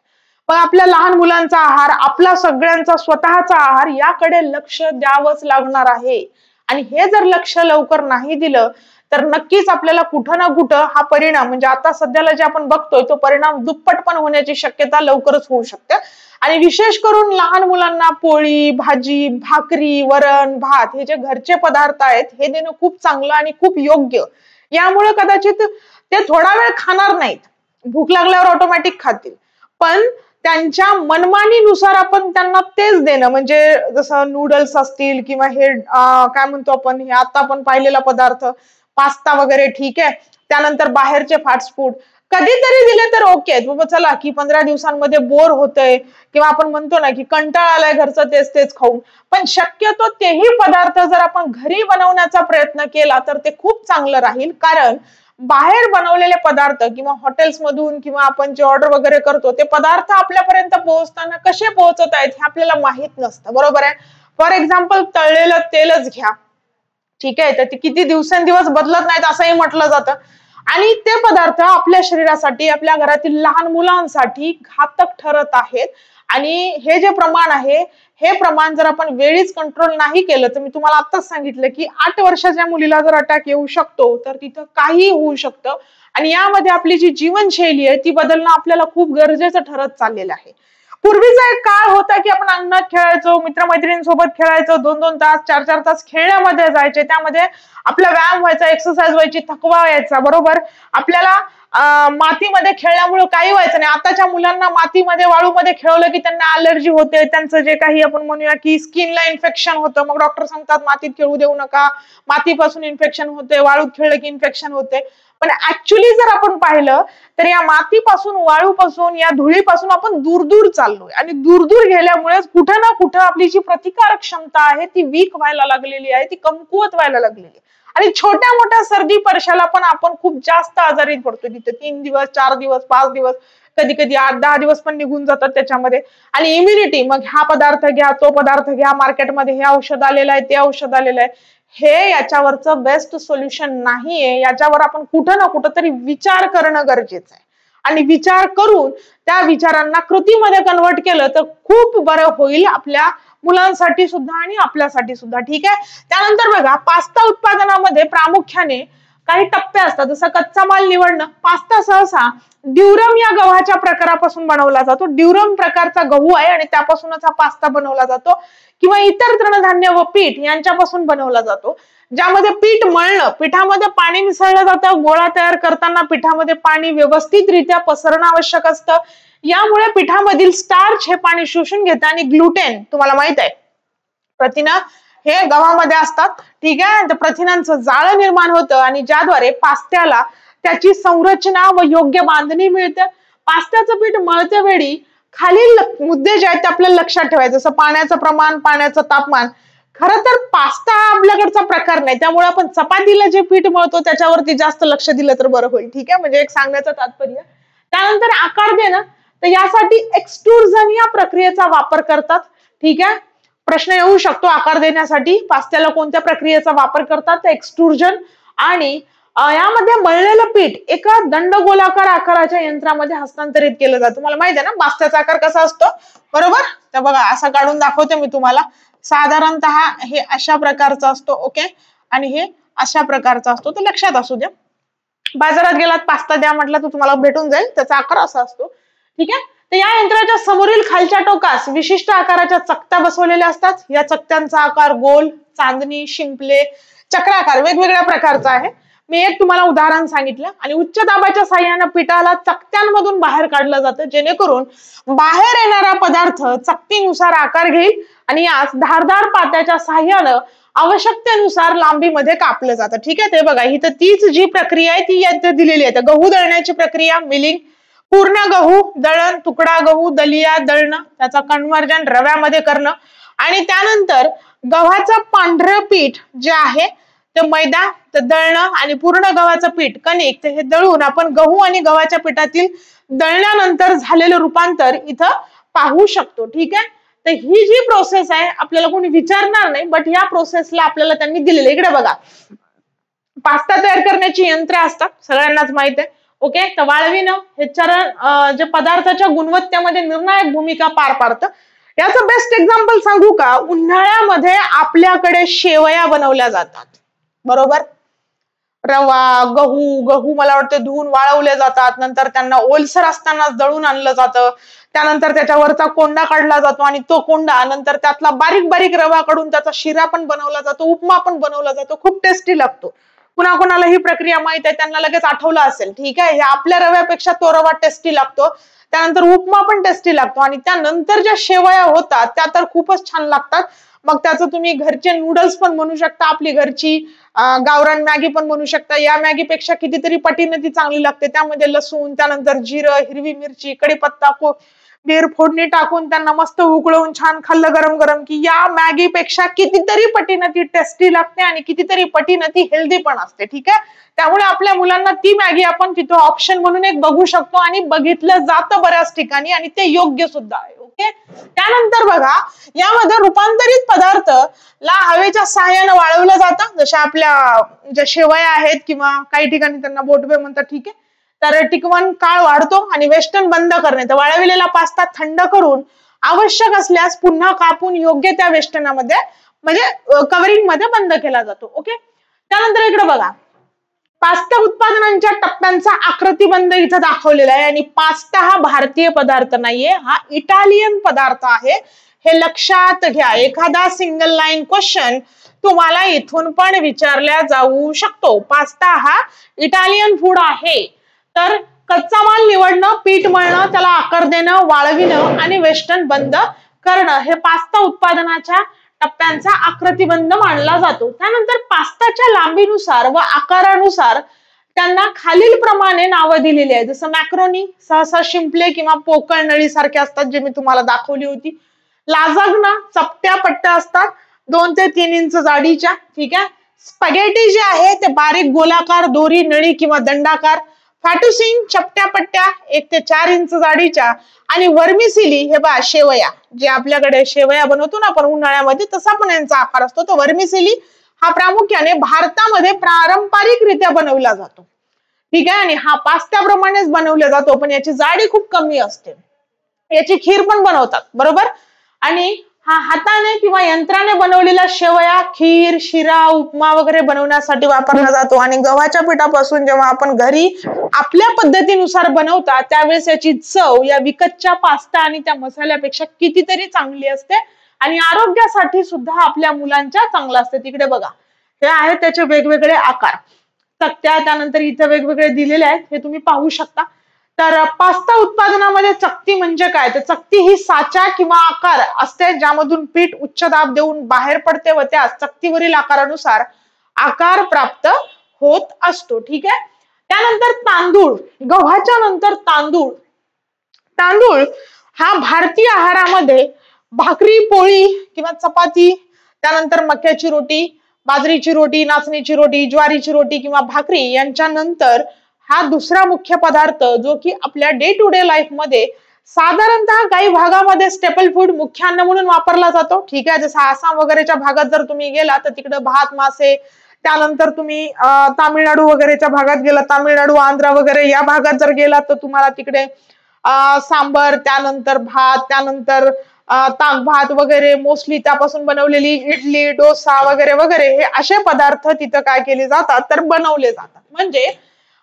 पण आपल्या लहान मुलांचा आहार, आपला सगळ्यांचा स्वतःचा आहार याकडे लक्ष द्यावंच लागणार आहे. आणि हे जर लक्ष लवकर नाही दिलं तर नक्कीच आपल्याला कुठं ना कुठं हा परिणाम, म्हणजे आता सध्याला जे आपण बघतोय तो परिणाम दुप्पट पण होण्याची शक्यता लवकरच होऊ शकते. आणि विशेष करून लहान मुलांना पोळी, भाजी, भाकरी, वरण, भात हे जे घरचे पदार्थ आहेत हे देणं खूप चांगलं आणि खूप योग्य. यामुळे कदाचित ते थोडा वेळ खाणार नाहीत, भूक लागल्यावर ऑटोमॅटिक खातील, पण त्यांच्या मनमानीनुसार आपण त्यांना तेच देणं, म्हणजे जसं नूडल्स असतील किंवा हे काय म्हणतो आपण, हे आता आपण पाहिलेला पदार्थ पास्ता वगैरे, ठीक आहे, त्यानंतर बाहेरचे फास्ट फूड कधीतरी दिले तर ओके, बाबा चला की 15 दिवसांमध्ये बोर होतंय किंवा आपण म्हणतो ना की कंटाळा आलाय घरचं तेच खाऊन, पण शक्यतो तेही पदार्थ जर आपण घरी बनवण्याचा प्रयत्न केला तर ते खूप चांगलं राहील. कारण बाहेर बनवलेले पदार्थ किंवा हॉटेल्स मधून किंवा आपण जे ऑर्डर वगैरे करतो ते पदार्थ आपल्यापर्यंत पोहोचताना कसे पोहोचत आहेत हे आपल्याला माहित नसतं, बरोबर आहे. फॉर एक्झाम्पल तळलेलं तेलच घ्या, ठीक आहे, तर ते किती दिवसेंदिवस बदलत नाहीत असंही म्हटलं जातं, आणि ते पदार्थ आपल्या शरीरासाठी, आपल्या घरातील लहान मुलांसाठी घातक ठरत आहेत. आणि हे जे प्रमाण आहे हे प्रमाण जर आपण वेळीच कंट्रोल नाही केलं तर मी तुम्हाला आताच सांगितलं की 8 वर्षाच्या मुलीला जर अटॅक येऊ शकतो तर तिथं काही होऊ शकतं. आणि यामध्ये आपली जी जीवनशैली आहे ती बदलणं आपल्याला खूप गरजेचं ठरत चाललेलं आहे. पूर्वीचा एक काळ होता की आपण अंगणात खेळायचो, मित्रमैत्रिणींसोबत खेळायचो, 2-2 तास 4-4 तास खेळण्यामध्ये जायचे, त्यामध्ये आपला व्यायाम व्हायचा, एक्सरसाइज व्हायची, थकवा यायचा, बरोबर. आपल्याला मातीमध्ये खेळल्यामुळे काही व्हायचं नाही. आताच्या मुलांना मातीमध्ये वाळूमध्ये खेळवलं की त्यांना अलर्जी होते, त्यांचं जे काही आपण म्हणूया की स्किनला इन्फेक्शन होतं, मग डॉक्टर सांगतात मातीत खेळू देऊ नका, मातीपासून इन्फेक्शन होते, वाळूत खेळलं की इन्फेक्शन होते. पण ऍक्च्युली जर आपण पाहिलं तर या मातीपासून, वाळूपासून, या धुळीपासून आपण दूर दूर चाललोय आणि दूर दूर गेल्यामुळे कुठं ना कुठं आपली जी प्रतिकारक क्षमता आहे ती वीक व्हायला लागलेली आहे, ती कमकुवत व्हायला लागलेली आहे. आणि छोट्या मोठ्या सर्दी परशाला पण आपण खूप जास्त आजारी पडतो. तिथे 3 दिवस, 4 दिवस, 5 दिवस, कधी कधी 8-10 दिवस पण निघून जातात त्याच्यामध्ये. आणि इम्युनिटी, मग हा पदार्थ घ्या, तो पदार्थ घ्या, मार्केटमध्ये हे औषध आलेलं आहे, ते औषध आलेलं आहे, हे याच्यावरचं बेस्ट सोल्युशन नाहीये. याच्यावर आपण कुठं ना कुठं तरी विचार करणं गरजेचं आहे. आणि विचार करून त्या विचारांना कृतीमध्ये कन्वर्ट केलं तर खूप बरं होईल आपल्या मुलांसाठी सुद्धा आणि आपल्यासाठी सुद्धा. ठीक आहे. त्यानंतर बघा, पास्ता उत्पादनामध्ये प्रामुख्याने काही टप्पे असतात. जसं कच्चा माल निवडणं. पास्ता सहसा ड्युरम या गव्हाच्या प्रकारापासून बनवला जातो. ड्युरम प्रकारचा गहू आहे आणि त्यापासूनच हा पास्ता बनवला जातो. किंवा इतर तृणधान्य व पीठ यांच्यापासून बनवला जातो, ज्यामध्ये पीठ मळणं, पिठामध्ये पाणी मिसळलं जातं. गोळा तयार करताना पिठामध्ये पाणी व्यवस्थितरित्या पसरणं आवश्यक असतं. यामुळे पिठामधील स्टार्च हे पाणी शोषून घेतं आणि ग्लुटेन, तुम्हाला माहित आहे प्रथिना हे गव्हामध्ये असतात. ठीक आहे. तर प्रथिनांचं जाळं निर्माण होतं आणि ज्याद्वारे पास्त्याला त्याची संरचना व योग्य बांधणी मिळते. पास्त्याचं पीठ मळते वेळी खालील मुद्दे जे आहेत ते आपल्याला लक्षात ठेवायचे, जसं पाण्याचं प्रमाण, पाण्याचं तापमान. खरं तर पास्ता आपल्याकडचा प्रकार नाही, त्यामुळे आपण चपातीला जे पीठ मळतो त्याच्यावरती जास्त लक्ष दिलं तर बरं होईल. ठीक आहे. म्हणजे एक सांगण्याचं तात्पर्य. त्यानंतर आकार देणं, तर यासाठी एक्सट्रुजन या प्रक्रियेचा वापर करतात. ठीक आहे. प्रश्न येऊ शकतो, आकार देण्यासाठी पास्त्याला कोणत्या प्रक्रियेचा वापर करतात, तर एक्सट्रुजन. आणि यामध्ये मळलेलं पीठ एका दंडगोलाकार आकाराच्या यंत्रामध्ये हस्तांतरित केलं जातं. तुम्हाला माहिती आहे ना पास्त्याचा आकार कसा असतो, बरोबर. तर बघा, असा काढून दाखवते मी तुम्हाला. साधारणतः हे अशा प्रकारचा असतो. ओके. आणि हे अशा प्रकारचा असतो, तर लक्षात असू द्या. बाजारात गेलात पास्ता द्या म्हटलं तर तुम्हाला भेटून जाईल, त्याचा आकार असा असतो. ठीक आहे. तर या यंत्राच्या समोरील खालच्या टोकास विशिष्ट आकाराच्या चकत्या बसवलेल्या असतात. या चकत्यांचा आकार गोल, चांदणी, शिंपले, चक्राकार वेगवेगळ्या प्रकारचा आहे. मी एक तुम्हाला उदाहरण सांगितलं. आणि उच्च दाबाच्या साह्याने पिठाला चकत्यांमधून बाहेर काढलं जातं, जेणेकरून बाहेर येणारा पदार्थ चकतीनुसार आकार घेईल आणि यास धारदार पात्याच्या साह्यानं आवश्यकतेनुसार लांबीमध्ये कापलं जातं. ठीक आहे. ते बघा, ही तर तीच जी प्रक्रिया आहे ती यात दिलेली आहे. गहू दळण्याची प्रक्रिया, मिलिंग, पूर्ण गहू दळण, तुकडा गहू, दलिया दळणं, त्याचा कन्व्हर्जन रव्यामध्ये करणं. आणि त्यानंतर गव्हाचं पांढरं पीठ जे आहे ते मैदा तर दळणं आणि पूर्ण गव्हाचं पीठ कणिक हे दळून आपण गहू आणि गव्हाच्या पिठातील दळल्यानंतर झालेलं रूपांतर इथं पाहू शकतो. ठीक आहे. तर ही जी प्रोसेस आहे आपल्याला कोणी विचारणार नाही, बट या प्रोसेसला आपल्याला त्यांनी दिलेलं. इकडे बघा, पास्ता तयार करण्याची यंत्र असतात, सगळ्यांनाच माहित आहे. ओके. तर वाळविणं हे चरण जे पदार्थाच्या गुणवत्तेमध्ये निर्णायक भूमिका पार पाडतं. याचं बेस्ट एक्झाम्पल सांगू का, उन्हाळ्यामध्ये आपल्याकडे शेवया बनवल्या जातात, बरोबर. रवा, गहू मला वाटतं धुवून वाळवले जातात, नंतर त्यांना ओलसर असताना दळून आणलं जातं, त्यानंतर त्याच्यावरचा कोंडा काढला जातो आणि तो कोंडा नंतर त्यातला बारीक बारीक रवा काढून त्याचा शिरा पण बनवला जातो, उपमा पण बनवला जातो, खूप टेस्टी लागतो. कुणाकुणाला ही प्रक्रिया माहित आहे त्यांना लगेच आठवलं असेल. ठीक आहे. हे आपल्या रव्यापेक्षा तो रवा टेस्टी लागतो. त्यानंतर उपमा पण टेस्टी लागतो आणि त्यानंतर ज्या शेवया होतात त्या तर खूपच छान लागतात. मग त्याचं तुम्ही घरचे नूडल्स पण बनवू शकता, आपली घरची गावरान मॅगी पण बनवू शकता. या मॅगीपेक्षा कितीतरी पटीने ती चांगली लागते. त्यामध्ये लसूण, त्यानंतर जिरं, हिरवी मिरची, कढीपत्ता, कोथिंबीर फोडणी टाकून त्यांना मस्त उकळवून छान खाल्लं गरम गरम की या मॅगीपेक्षा कितीतरी पटीने ती टेस्टी लागते आणि कितीतरी पटीने ती हेल्दी पण असते. ठीक आहे. त्यामुळे आपल्या मुलांना ती मॅगी आपण तिथं ऑप्शन म्हणून एक बघू शकतो आणि बघितलं जातं बऱ्याच ठिकाणी आणि ते योग्य सुद्धा आहे. ओके. त्यानंतर बघा, यामध्ये रूपांतरित पदार्थ ला हवेच्या सहाय्याने वाळवलं जातं, जशा आपल्या ज्या शेवया आहेत किंवा काही ठिकाणी त्यांना बोटवे म्हणतात. ठीक आहे. तर टिकवण काळ वाढतो आणि वेस्टर्न बंद करणे, तर वाळविलेला पास्ता थंड करून आवश्यक असल्यास पुन्हा कापून योग्य त्या वेस्टर्नामध्ये म्हणजे कव्हरिंग मध्ये बंद केला जातो. ओके. त्यानंतर इकडे बघा, पास्ता उत्पादनांच्या टप्प्यांचा आकृतिबंध इथं दाखवलेला आहे आणि पास्ता हा भारतीय पदार्थ नाहीये, हा इटालियन पदार्थ आहे, हे लक्षात घ्या. एखादा सिंगल लाईन क्वेश्चन तुम्हाला इथून पण विचारला जाऊ शकतो. पास्ता हा इटालियन फूड आहे. तर कच्चा माल निवडणं, पीठ मळणं, त्याला आकार देणं, वाळविणं आणि वेष्टन बंद करणं हे पास्ता उत्पादनाच्या टप्प्यांचा आकृतिबंध मानला जातो. त्यानंतर पास्ताच्या लांबीनुसार व आकारानुसार त्यांना खालील प्रमाणे नावं दिलेली आहेत. जसं मॅक्रोनी सहसा शिंपले किंवा पोकळ नळी सारखे असतात, जे मी तुम्हाला दाखवली होती. लाजाग्ना चपट्या पट्ट्या असतात 2 ते 3 इंच जाडीच्या. ठीक आहे. स्पॅगेटी जे आहे ते बारीक गोलाकार, दोरी, नळी किंवा दंडाकार. फॅटुसिन चपट्या पट्ट्या 1 ते 4 इंच जाडीच्या. आणि वर्मिसिली हे बा शेवया, जे आपल्याकडे शेवया बनवतो ना आपण उन्हाळ्यामध्ये, तसा पण यांचा आकार असतो. तो वर्मिसिली हा प्रामुख्याने भारतामध्ये पारंपरिकरित्या बनवला जातो. ठीक आहे. आणि हा पास्त्याप्रमाणेच बनवला जातो, पण याची जाडी खूप कमी असते. याची खीर पण बनवतात, बरोबर. आणि हा हाताने किंवा यंत्राने बनवलेला शेवया, खीर, शिरा, उपमा वगैरे बनवण्यासाठी वापरला जातो. आणि गव्हाच्या पिठापासून जेव्हा आपण घरी आपल्या पद्धतीनुसार बनवतात त्यावेळेस याची चव या विकतच्या पास्ता आणि त्या मसाल्यापेक्षा कितीतरी चांगली असते आणि आरोग्यासाठी सुद्धा आपल्या मुलांच्या चांगलं असते. तिकडे बघा, हे आहेत त्याचे वेगवेगळे आकार, चकत्या त्यानंतर इथे वेगवेगळे दिलेले आहेत, हे तुम्ही पाहू शकता. तर पास्ता उत्पादनामध्ये चकती म्हणजे काय, तर चकती ही साचा किंवा आकार असते ज्यामधून पीठ उच्च दाब देऊन बाहेर पडते व त्यास चकतीवरील आकारानुसार आकार प्राप्त होत असतो. ठीक आहे. त्यानंतर तांदूळ, गव्हाच्या नंतर तांदूळ. तांदूळ हा भारतीय आहारामध्ये भाकरी, पोळी किंवा चपाती, त्यानंतर मक्याची रोटी, बाजरीची रोटी, नाचणीची रोटी, ज्वारीची रोटी किंवा भाकरी यांच्या नंतर हा दुसरा मुख्य पदार्थ जो की आपल्या डे टू डे लाईफ मध्ये साधारणतः काही भागामध्ये स्टेपल फूड, मुख्य अन्न म्हणून वापरला जातो. ठीक आहे. जसं आसाम वगैरेच्या भागात जर तुम्ही गेला तर तिकडे भात, मासे, त्यानंतर तुम्ही तामिळनाडू वगैरेच्या भागात गेला, तामिळनाडू, आंध्र वगैरे या भागात जर गेला तर तुम्हाला तिकडे सांबर, त्यानंतर भात, त्यानंतर ताक भात वगैरे, मोस्टली त्यापासून बनवलेली इडली, डोसा वगैरे वगैरे हे असे पदार्थ तिथं काय केले जातात तर बनवले जातात. म्हणजे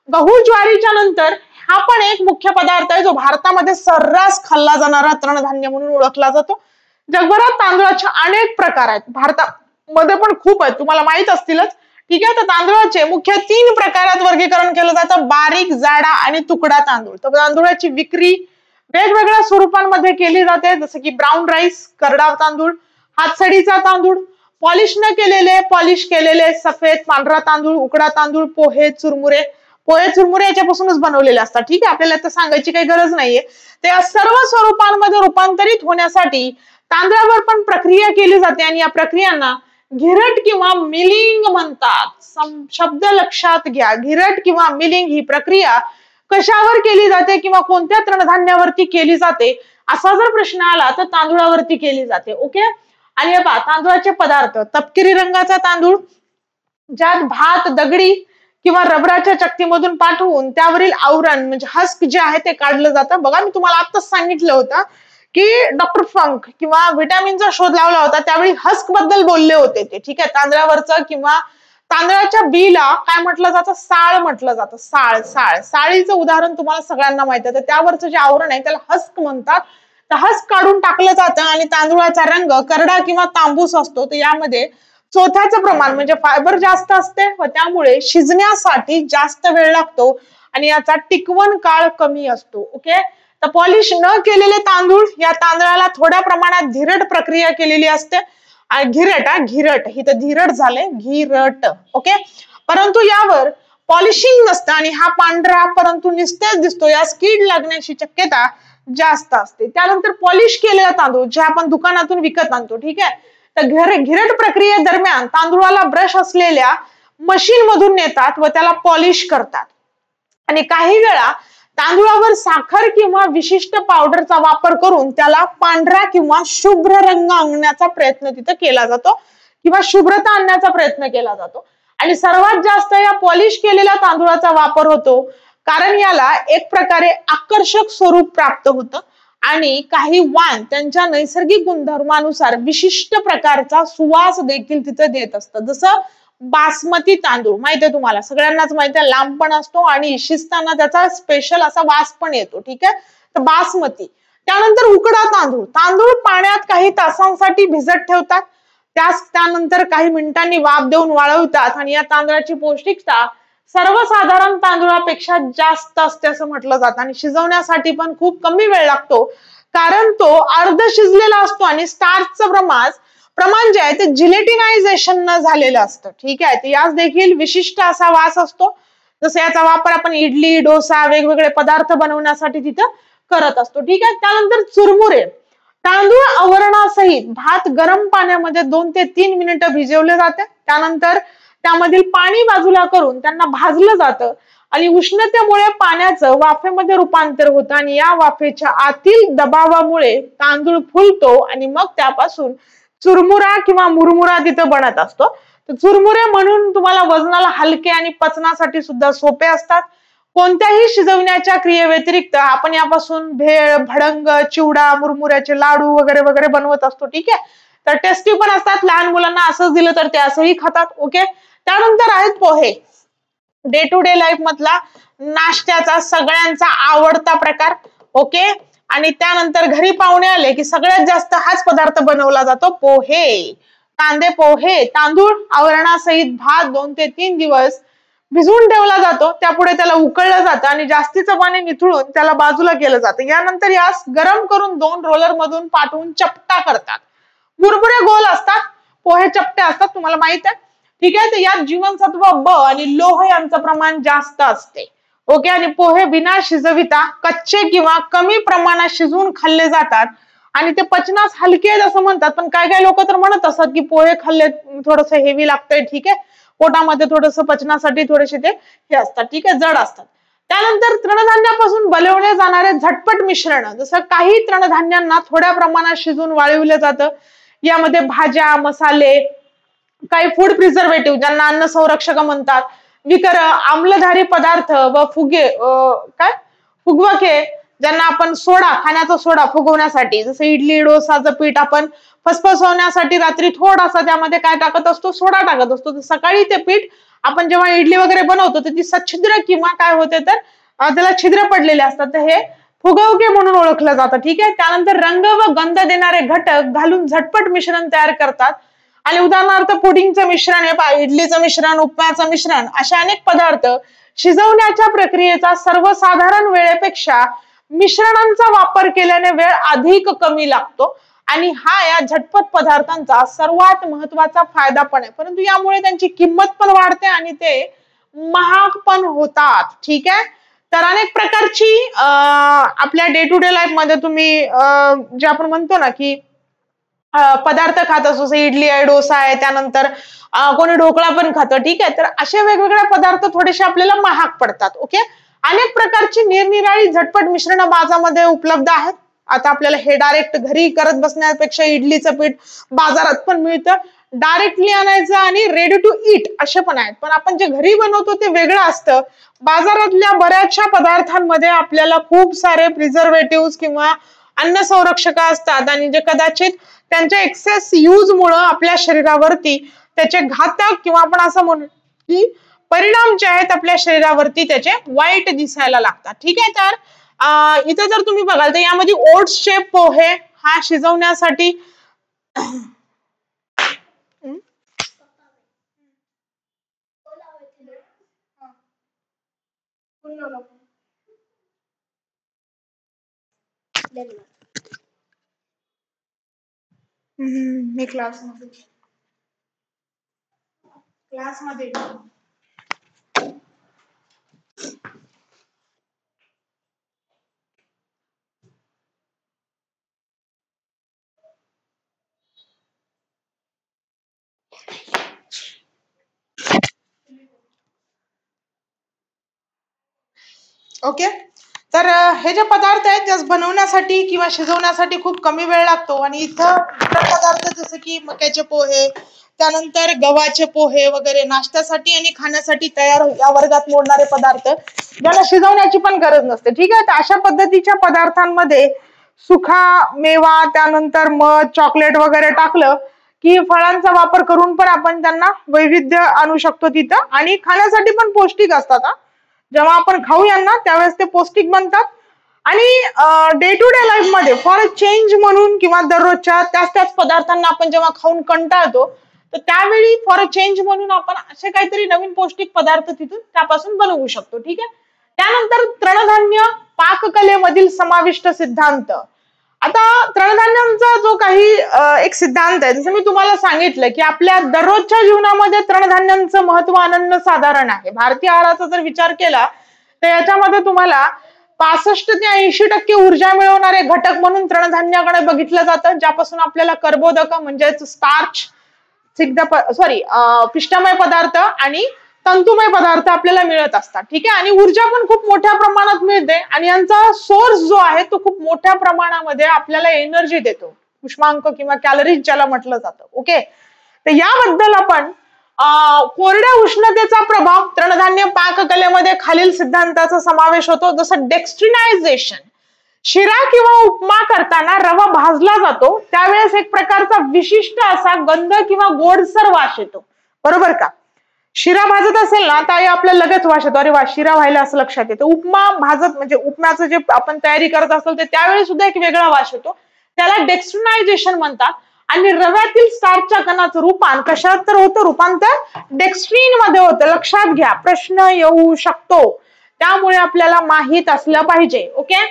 गहू ज्वारीच्या नंतर हा पण एक मुख्य पदार्थ आहे जो भारतामध्ये सर्रास खाल्ला जाणारा तृणधान्य म्हणून ओळखला जातो. जगभरात तांदूळाचे अनेक प्रकार आहेत, भारतामध्ये पण खूप आहेत, तुम्हाला माहित असतीलच. ठीक आहे. तर तांदूळाचे मुख्य 3 प्रकारात वर्गीकरण केलं जातं, बारीक, जाडा आणि तुकडा तांदूळ. तर तांदूळाची विक्री वेगवेगळ्या स्वरूपांमध्ये केली जाते, जसं की ब्राऊन राईस, करडा तांदूळ, हातसडीचा तांदूळ, पॉलिश न केलेले, पॉलिश केलेले, सफेद, पांढरा तांदूळ, उकडा तांदूळ, पोहे, चुरमुरे. पोहे, चुरमुरे याच्यापासूनच बनवलेले असतात. ठीक आहे. आपल्याला आता सांगायची काही गरज नाहीये. ते सर्व स्वरूपांमध्ये रूपांतरित होण्यासाठी तांदळावर पण प्रक्रिया केली जाते आणि या प्रक्रियांना घिरट किंवा मिलिंग म्हणतात. शब्द लक्षात घ्या. घिरट किंवा मिलिंग ही प्रक्रिया कशावर केली जाते किंवा कोणत्या तृणधान्यावरती केली जाते असा जर प्रश्न आला तर तांदूळावरती केली जाते. ओके. आणि हे पहा, तांदूळाचे पदार्थ. तपकिरी रंगाचा तांदूळ ज्यात भात दगडी किंवा रबराच्या चकतीमधून पाठवून त्यावरील आवरण म्हणजे हस्क जे आहे ते काढलं जातं. बघा, मी तुम्हाला आत्ताच सांगितलं होतं की डॉक्टर फंक किंवा व्हिटॅमिनचा शोध लावला होता त्यावेळी हस्क बद्दल बोलले होते ते. ठीक आहे. तांदळावरचं किंवा तांदळाच्या बीला काय म्हटलं जातं, साळ म्हटलं जातं. साळ. साळीचं उदाहरण तुम्हाला सगळ्यांना माहिती आहे. तर त्यावरचं जे आवरण आहे त्याला हस्क म्हणतात. तर हस्क काढून टाकलं जातं आणि तांदूळाचा रंग करडा किंवा तांबूस असतो. तर यामध्ये चोथ्याचं प्रमाण म्हणजे फायबर जास्त असते व त्यामुळे शिजण्यासाठी जास्त वेळ लागतो आणि याचा टिकवण काळ कमी असतो. ओके. तर पॉलिश न केलेले तांदूळ, या तांदळाला थोड्या प्रमाणात घिरट प्रक्रिया केलेली असते. घिरट ही तर धीरट झाले, घिरट. ओके. परंतु यावर पॉलिशिंग नसतं आणि हा पांढरा परंतु निस्तेज दिसतो, यास कीड लागण्याची शक्यता जास्त असते. त्यानंतर पॉलिश केलेला तांदूळ जे आपण दुकानातून विकत आणतो. ठीक आहे. तर घिरट प्रक्रियेदरम्यान तांदूळाला ब्रश असलेल्या मशीन मधून नेतात व त्याला पॉलिश करतात आणि काही वेळा तांदूळावर साखर किंवा विशिष्ट पावडरचा वापर करून त्याला पांढरा किंवा शुभ्र रंग आणण्याचा प्रयत्न तिथे केला जातो किंवा शुभ्रता आणण्याचा प्रयत्न केला जातो. आणि सर्वात जास्त या पॉलिश केलेल्या तांदूळाचा वापर होतो कारण याला एक प्रकारे आकर्षक स्वरूप प्राप्त होतं आणि काही वाण त्यांच्या नैसर्गिक गुणधर्मानुसार विशिष्ट प्रकारचा सुवास देखील तिथे देत असतात. जसं बासमती तांदूळ माहिती आहे तुम्हाला, सगळ्यांनाच माहिती आहे, लांब पण असतो आणि शिजताना त्याचा स्पेशल असा वास पण येतो. ठीक आहे, तर बासमती. त्यानंतर उकडा तांदूळ. तांदूळ पाण्यात काही तासांसाठी भिजत ठेवतात, त्यानंतर काही मिनिटांनी वाफ देऊन वाळवतात आणि या तांदळाची पौष्टिकता सर्वसाधारण तांदूळापेक्षा जास्त असते असं म्हटलं जातं आणि शिजवण्यासाठी पण खूप कमी वेळ लागतो, कारण तो अर्ध शिजलेला असतो आणि स्टार्चचं प्रमाण जे आहे ते जिलेटिनायझेशन न झालेलं असतं. ठीक आहे, तर यास देखील विशिष्ट असा वास असतो. जसं याचा वापर आपण इडली, डोसा, वेगवेगळे पदार्थ बनवण्यासाठी तिथं करत असतो. ठीक आहे, त्यानंतर चुरमुरे. तांदूळ आवरणासहित भात गरम पाण्यामध्ये 2 ते 3 मिनिटं भिजवले जाते. त्यानंतर त्यामधील पाणी बाजूला करून त्यांना भाजलं जातं आणि उष्णतेमुळे पाण्याचं वाफेमध्ये रूपांतर होतं आणि या वाफेच्या आतील दबावामुळे तांदूळ फुलतो आणि मग त्यापासून चुरमुरा किंवा मुरमुरा तिथं बनत असतो. तर चुरमुरे म्हणून तुम्हाला वजनाला हलके आणि पचनासाठी सुद्धा सोपे असतात. कोणत्याही शिजवण्याच्या क्रियेव्यतिरिक्त आपण यापासून भेळ, भडंग, चिवडा, मुरमुऱ्याचे लाडू वगैरे वगैरे बनवत असतो. ठीक आहे, तर टेस्टी पण असतात. लहान मुलांना असंच दिलं तर ते असंही खातात. ओके, त्यानंतर आहेत पोहे. डे टू डे लाईफ मधला नाश्त्याचा सगळ्यांचा आवडता प्रकार. ओके, आणि त्यानंतर घरी पाहुणे आले की सगळ्यात जास्त हाच पदार्थ बनवला जातो, पोहे. कांदे पोहे. तांदूळ आवरणासहित भात 2 ते 3 दिवस भिजवून ठेवला जातो. त्यापुढे त्याला उकळलं जातं आणि जास्तीचं पाणी निथळून त्याला बाजूला केलं जातं. यानंतर यास गरम करून 2 रोलर मधून पाठवून चपटा करतात. मुरमुरे गोल असतात, पोहे चपटे असतात, तुम्हाला माहित आहे. ठीक आहे, तर यात जीवनसत्व ब आणि लोह यांचं प्रमाण जास्त असते. ओके, आणि पोहे बिना शिजविता कच्चे किंवा कमी प्रमाणात शिजवून खाल्ले जातात आणि ते पचनास हलके आहेत असं म्हणतात. पण काय काय लोक तर म्हणत असतात की पोहे खाल्ले थोडस हेवी लागतंय. ठीक आहे, पोटामध्ये थोडस पचनासाठी थोडेसे ते हे असतात. ठीक आहे, जड असतात. त्यानंतर तृणधान्यापासून बनवले जाणारे झटपट मिश्रण. जसं काही तृणधान्यांना थोड्या प्रमाणात शिजून वाळविलं जातं. यामध्ये भाज्या, मसाले, काही फूड प्रिझर्वेटिव्ह ज्यांना अन्न संरक्षक म्हणतात, विकर, आम्लधारी पदार्थ व फुगवके ज्यांना आपण सोडा, खाण्याचा सोडा फुगवण्यासाठी, जसं इडली डोसाचं पीठ आपण फसफसवण्यासाठी रात्री थोडासा त्यामध्ये काय टाकत असतो, सोडा टाकत असतो. तर सकाळी ते पीठ आपण जेव्हा इडली वगैरे बनवतो तर ती सच्छिद्र किंवा काय होते तर त्याला छिद्र पडलेले असतात, तर हे फुगवके म्हणून ओळखलं जातं. ठीक आहे, त्यानंतर रंग व गंध देणारे घटक घालून झटपट मिश्रण तयार करतात आणि उदाहरणार्थ पुडिंगचं मिश्रण, हे इडलीचं मिश्रण, उपम्याचं मिश्रण, अशा अनेक पदार्थ शिजवण्याच्या प्रक्रियेचा सर्वसाधारण वेळेपेक्षा मिश्रणांचा वापर केल्याने वेळ अधिक कमी लागतो आणि हा या झटपट पदार्थांचा सर्वात महत्वाचा फायदा पण आहे. परंतु यामुळे त्यांची किंमत पण वाढते आणि ते महाग पण होतात. ठीक आहे, तर अनेक प्रकारची आपल्या डे टू डे लाईफ मध्ये तुम्ही जे आपण म्हणतो ना की पदार्थ खात असतो, इडली आहे, डोसा आहे, त्यानंतर कोणी ढोकळा पण खातं. ठीक आहे, तर असे वेगवेगळे पदार्थ थोडेसे आपल्याला महाग पडतात. ओके, अनेक प्रकारची निरनिराळी झटपट मिश्रण बाजारामध्ये उपलब्ध आहेत. आता आपल्याला हे डायरेक्ट घरी करत बसण्यापेक्षा इडलीचं पीठ बाजारात पण मिळतं, डायरेक्टली आणायचं आणि रेडी टू ईट असे पण आहेत. पण आपण जे घरी बनवतो ते वेगळं असतं. बाजारातल्या बऱ्याचशा पदार्थांमध्ये आपल्याला खूप सारे प्रिझर्वेटिव्ह किंवा अन्न संरक्षक असतात आणि जे कदाचित त्यांच्या एक्सेस यूज मुळे आपल्या शरीरावरती त्याचे घातक किंवा आपण असं म्हणू की परिणाम जे आहेत आपल्या शरीरावरती त्याचे वाईट दिसायला लागतात. ठीक आहे, तर इथं जर तुम्ही बघाल तर यामध्ये ओट्सचे पोहे हा शिजवण्यासाठी मी क्लासमध्ये ओके, तर हे जे पदार्थ आहेत ते बनवण्यासाठी किंवा शिजवण्यासाठी खूप कमी वेळ लागतो आणि इथं पदार्थ जसे की मक्याचे पोहे, त्यानंतर गव्हाचे पोहे वगैरे नाश्त्यासाठी आणि खाण्यासाठी तयार या वर्गात मोडणारे पदार्थ ज्याला शिजवण्याची पण गरज नसते. ठीक आहे, तर अशा पद्धतीच्या पदार्थांमध्ये सुखा मेवा, त्यानंतर मध, चॉकलेट वगैरे टाकलं की फळांचा वापर करून पण आपण त्यांना वैविध्य आणू शकतो तिथं, आणि खाण्यासाठी पण पौष्टिक असतात. जेव्हा आपण खाऊ यांना त्यावेळेस ते पौष्टिक बनतात. आणि डे टू डे लाईफ मध्ये फॉर अ चेंज म्हणून किंवा दररोजच्या त्याच पदार्थांना आपण जेव्हा खाऊन कंटाळतो, तर त्यावेळी फॉर अ चेंज म्हणून आपण असे काहीतरी नवीन पौष्टिक पदार्थ तिथून त्यापासून बनवू शकतो. ठीक आहे. त्यानंतर तृणधान्य पाककलेमधील समाविष्ट सिद्धांत. आता तृणधान्यांचा जो काही एक सिद्धांत आहे, जसं मी तुम्हाला सांगितलं की आपल्या दररोजच्या जीवनामध्ये तृणधान्यांचं महत्व अनन्यसाधारण आहे. भारतीय आहाराचा जर विचार केला तर याच्यामध्ये तुम्हाला 65 ते 80% ऊर्जा मिळवणारे घटक म्हणून तृणधान्याकडे बघितलं जातं, ज्यापासून आपल्याला कर्बोदक म्हणजेच स्टार्च, पिष्टमय पदार्थ आणि तंतुमय पदार्थ आपल्याला मिळत असतात. ठीक आहे. आणि ऊर्जा पण खूप मोठ्या प्रमाणात मिळते, आणि यांचा सोर्स जो आहे तो खूप मोठ्या प्रमाणामध्ये आपल्याला एनर्जी देतो, उष्मांक किंवा कॅलरीज ज्याला म्हटलं जातं. ओके. तर याबद्दल आपण कोरड्या उष्णतेचा प्रभाव तृणधान्य पाककलेमध्ये खालील सिद्धांताचा समावेश होतो, जसं डेक्स्ट्रिनायझेशन. शिरा किंवा उपमा करताना रवा भाजला जातो त्यावेळेस एक प्रकारचा विशिष्ट असा गंध किंवा गोडसर वास येतो, बरोबर का? शिरा भाजत असेल ना तर आपल्याला लगेच वास येतो, अरे वा शिरा व्हायला, असं लक्षात येतं. उपमा भाजत म्हणजे उपम्याचं जे आपण तयारी करत असतो ते त्यावेळी सुद्धा एक वेगळा वास येतो, त्याला डेक्स्ट्रिनायझेशन म्हणतात. आणि रव्यातील स्टार्चच्या कणाचं रूपांतर कशात तर होतं, रूपांतर डेक्स्ट्रीन मध्ये होतं. लक्षात घ्या, प्रश्न येऊ शकतो, त्यामुळे आपल्याला माहित असलं पाहिजे. ओके.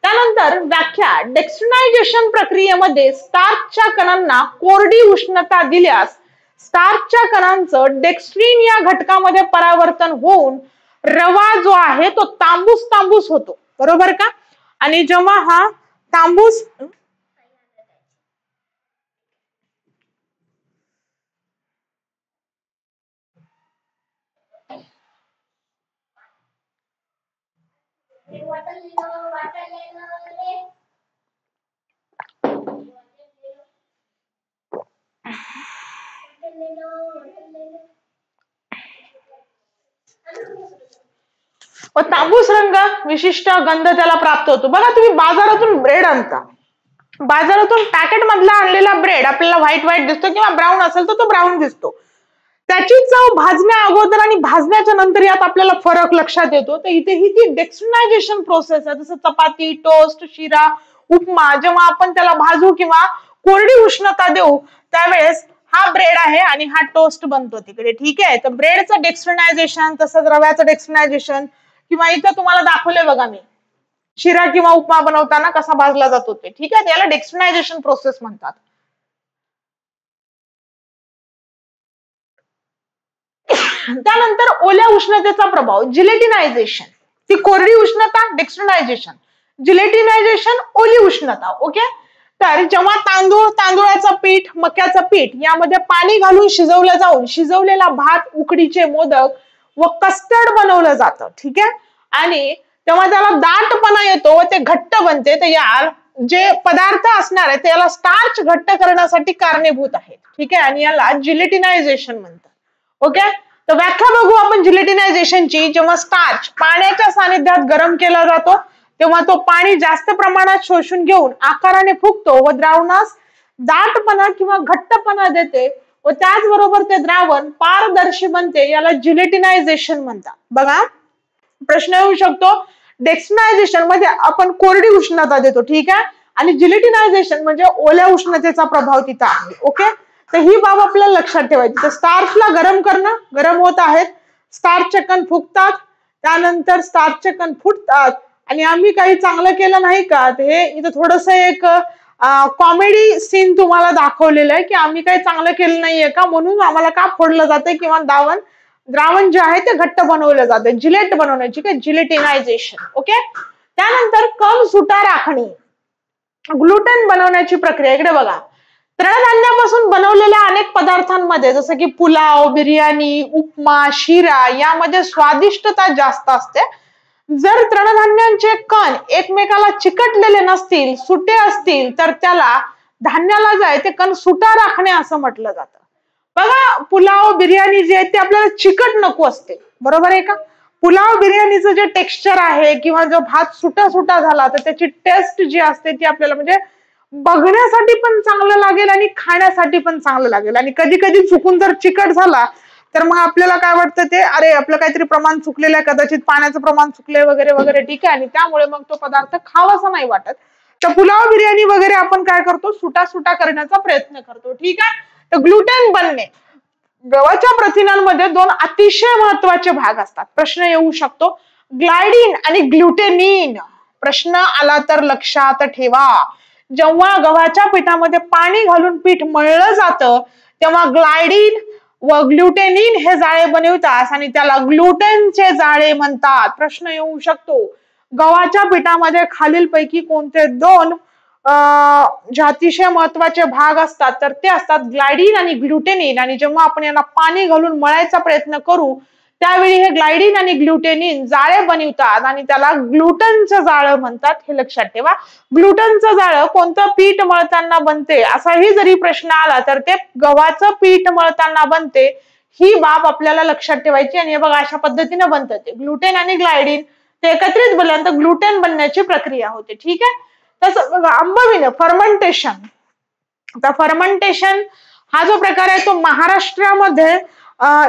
त्यानंतर व्याख्या. डेक्स्ट्रिनायझेशन प्रक्रियेमध्ये स्टार्चच्या कणांना कोरडी उष्णता दिल्यास स्टार्चच्या कणांचं डेक्स्ट्रीन या घटकामध्ये परावर्तन होऊन रवा जो आहे तो तांबूस होतो, बरोबर का? आणि जेव्हा हा तांबूस तांबूस रंग विशिष्ट गंध त्याला प्राप्त होतो. बघा, तुम्ही बाजारातून ब्रेड आणता, बाजारातून पॅकेट मधला आणलेला ब्रेड आपल्याला व्हाईट दिसतो किंवा ब्राऊन असेल तर तो ब्राऊन दिसतो. त्याची चव भाजण्या अगोदर आणि भाजण्याच्या नंतर यात आपल्याला फरक लक्षात येतो. तर इथे ही ती डेक्स्ट्रिनायझेशन प्रोसेस आहे. जसं चपाती, टोस्ट, शिरा, उपमा जेव्हा आपण त्याला भाजू किंवा कोरडी उष्णता देऊ त्यावेळेस हा ब्रेड आहे आणि हा टोस्ट बनतो तिकडे. ठीक आहे. तर ब्रेडचं डेक्स्ट्रिनायझेशन, तसंच रव्याचं डेक्स्ट्रिनायझेशन, किंवा इथं तुम्हाला दाखवलंय बघा मी, शिरा किंवा उपमा बनवताना कसा भाजला जातो ते. ठीक आहे. त्याला डेक्स्ट्रिनायझेशन प्रोसेस म्हणतात. त्यानंतर ओल्या उष्णतेचा प्रभाव. जिलेटिनायझेशन, ती कोरडी उष्णता, डेक्स्ट्रिनायझेशन, जिलेटिनायझेशन ओली उष्णता. ओके. तर जेव्हा तांदूळाचं पीठ, मक्याचं पीठ यामध्ये पाणी घालून शिजवलं जाऊन शिजवलेला भात, उकडीचे मोदक व कस्टर्ड बनवलं जातं. ठीक आहे. आणि तेव्हा त्याला दाटपणा येतो व ते घट्ट बनते. तर या जे पदार्थ असणार आहे ते याला स्टार्च घट्ट करण्यासाठी कारणीभूत आहेत. ठीक आहे. आणि याला जिलेटिनायझेशन म्हणतात. ओके. तर व्याख्या बघू आपण जिलेटिनायझेशनची. जेव्हा स्टार्च पाण्याच्या सानिध्यात गरम केला जातो तेव्हा तो पाणी जास्त प्रमाणात शोषून घेऊन आकाराने फुगतो व द्रावणास दाटपणा किंवा घट्टपणा देते व त्याचबरोबर ते द्रावण पारदर्शी बनते. याला जिलेटिनायझेशन म्हणतात. बघा, प्रश्न येऊ शकतो. डेक्स्ट्रिनायझेशन मध्ये आपण कोरडी उष्णता देतो. ठीक आहे. आणि जिलेटिनायझेशन म्हणजे ओल्या उष्णतेचा प्रभाव तिथं आहे. ओके. तर ही बाब आपल्याला लक्षात ठेवायची. तर स्टार्चला गरम करणं, गरम होत आहेत, स्टार्चचे कण फुगतात, त्यानंतर स्टार्चचे कण फुटतात, आणि आम्ही काही चांगलं केलं नाही का, हे इथं थोडस एक कॉमेडी सीन तुम्हाला दाखवलेलं आहे की आम्ही काही चांगलं केलं नाहीये का, म्हणून आम्हाला का फोडलं जाते किंवा द्रावण जे आहे ते घट्ट बनवलं जाते, जिलेट बनवण्याची, काय जिलेटिनायझेशन. ओके. त्यानंतर कण सुटा राखणी, ग्लुटेन बनवण्याची प्रक्रिया. इकडे बघा, तृणधान्यापासून बनवलेल्या अनेक पदार्थांमध्ये जसं की पुलाव, बिर्याणी, उपमा, शिरा यामध्ये स्वादिष्टता जास्त असते. जर तृणधान्यांचे कण एकमेकाला चिकटलेले नसतील, सुटे असतील, तर त्याला धान्याला जे आहे ते कण सुटा राखणे असं म्हटलं जातं. बघा, पुलाव, बिर्याणी जे आहे ते आपल्याला चिकट नको असते, बरोबर आहे का? पुलाव बिर्याणीचं जे टेक्स्चर आहे किंवा जो भात सुटा झाला तर त्याची टेस्ट जी असते ती आपल्याला म्हणजे बघण्यासाठी पण चांगलं लागेल आणि खाण्यासाठी पण चांगलं लागेल. आणि कधी कधी चुकून जर चिकट झाला तर मग आपल्याला काय वाटतं ते अरे आपलं काहीतरी प्रमाण चुकलेलं आहे, कदाचित पाण्याचं प्रमाण चुकलंय वगैरे वगैरे, ठीक आहे. आणि त्यामुळे मग तो पदार्थ खावासा नाही वाटत. तर पुलाव बिर्याणी वगैरे आपण काय करतो, सुटा सुटा करण्याचा प्रयत्न करतो, ठीक आहे. तर ग्लुटेन बनणे, गव्हाच्या प्रथिनांमध्ये दोन अतिशय महत्वाचे भाग असतात. प्रश्न येऊ शकतो ग्लायडिन आणि ग्लुटेनिन. प्रश्न आला तर लक्षात ठेवा, जेव्हा गव्हाच्या पिठामध्ये पाणी घालून पीठ मळलं जातं तेव्हा ग्लायडिन व ग्लुटेनिन हे जाळे बनवतात आणि त्याला ग्लुटेनचे जाळे म्हणतात. प्रश्न येऊ शकतो गव्हाच्या पिठामध्ये खालीलपैकी कोणते दोन जे अतिशय महत्वाचे भाग असतात, तर ते असतात ग्लायडिन आणि ग्लुटेनिन. आणि जेव्हा आपण यांना पाणी घालून मळायचा प्रयत्न करू त्यावेळी हे ग्लायडिन आणि ग्लुटेनिन जाळे बनवतात आणि त्याला ग्लुटनचं जाळं म्हणतात. हे लक्षात ठेवा. ग्लुटनचं जाळं कोणतं पीठ मळताना बनते असाही जरी प्रश्न आला तर ते गव्हाचं पीठ मळताना बनते, ही बाब आपल्याला लक्षात ठेवायची. आणि हे बघा अशा पद्धतीने बनतं ते ग्लुटेन आणि ग्लायडिन ते एकत्रित बनल्यानंतर ग्लुटेन बनण्याची प्रक्रिया होते, ठीक आहे. तसं बघा आंबविणं, फर्मेंटेशन. आता फर्मेंटेशन हा जो प्रकार आहे तो महाराष्ट्रामध्ये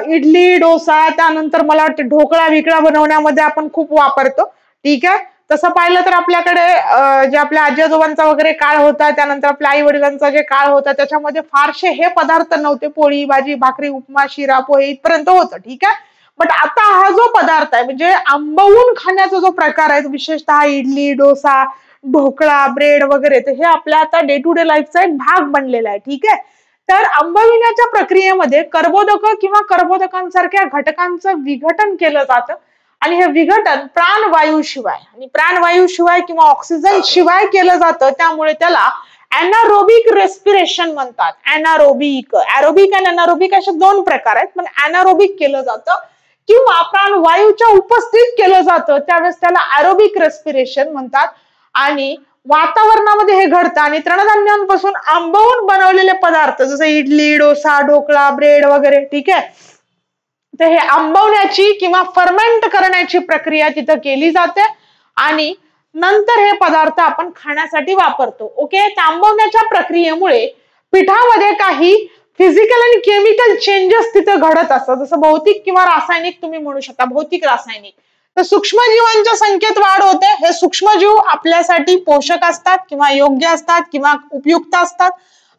इडली, डोसा, त्यानंतर मला वाटतं ढोकळा विकळा बनवण्यामध्ये आपण खूप वापरतो, ठीक आहे. तसं पाहिलं तर आपल्याकडे जे आपल्या आजी आजोबांचा वगैरे काळ होता, त्यानंतर आपल्या आई वडिलांचा जे काळ होता त्याच्यामध्ये फारसे हे पदार्थ नव्हते. पोळी भाजी भाकरी उपमा शिरा पोहे इथपर्यंत होतं, ठीक आहे. बट आता हा जो पदार्थ आहे म्हणजे आंबवून खाण्याचा जो प्रकार आहे विशेषतः इडली, डोसा, ढोकळा, ब्रेड वगैरे, तर हे आपल्या आता डे टू डे लाईफचा एक भाग बनलेला आहे, ठीक आहे. तर आंबविण्याच्या प्रक्रियेमध्ये कर्बोदक किंवा कर्बोदकांसारख्या घटकांचं विघटन केलं जातं आणि हे विघटन प्राणवायू शिवाय किंवा ऑक्सिजन शिवाय केलं जातं. त्यामुळे त्याला ऍनारोबिक रेस्पिरेशन म्हणतात. ऍरोबिक आणि अनारोबिक असे दोन प्रकार आहेत, पण ऍनारोबिक केलं जातं किंवा प्राणवायूच्या उपस्थित केलं जातं त्यावेळेस त्याला ऍरोबिक रेस्पिरेशन म्हणतात. आणि वातावरणामध्ये हे घडतं आणि तृणधान्यांपासून आंबवून बनवलेले पदार्थ जसे इडली, डोसा, ढोकळा, ब्रेड वगैरे, ठीक आहे. तर हे आंबवण्याची किंवा फर्मेंट करण्याची प्रक्रिया तिथं केली जाते आणि नंतर हे पदार्थ आपण खाण्यासाठी वापरतो. ओके. आंबवण्याच्या प्रक्रियेमुळे पिठामध्ये काही फिजिकल आणि केमिकल चेंजेस तिथं घडत असतात, जसं भौतिक किंवा रासायनिक तुम्ही म्हणू शकता, भौतिक रासायनिक. तर सूक्ष्मजीवांच्या संख्येत वाढ होते. हे सूक्ष्मजीव आपल्यासाठी पोषक असतात किंवा योग्य असतात किंवा उपयुक्त असतात.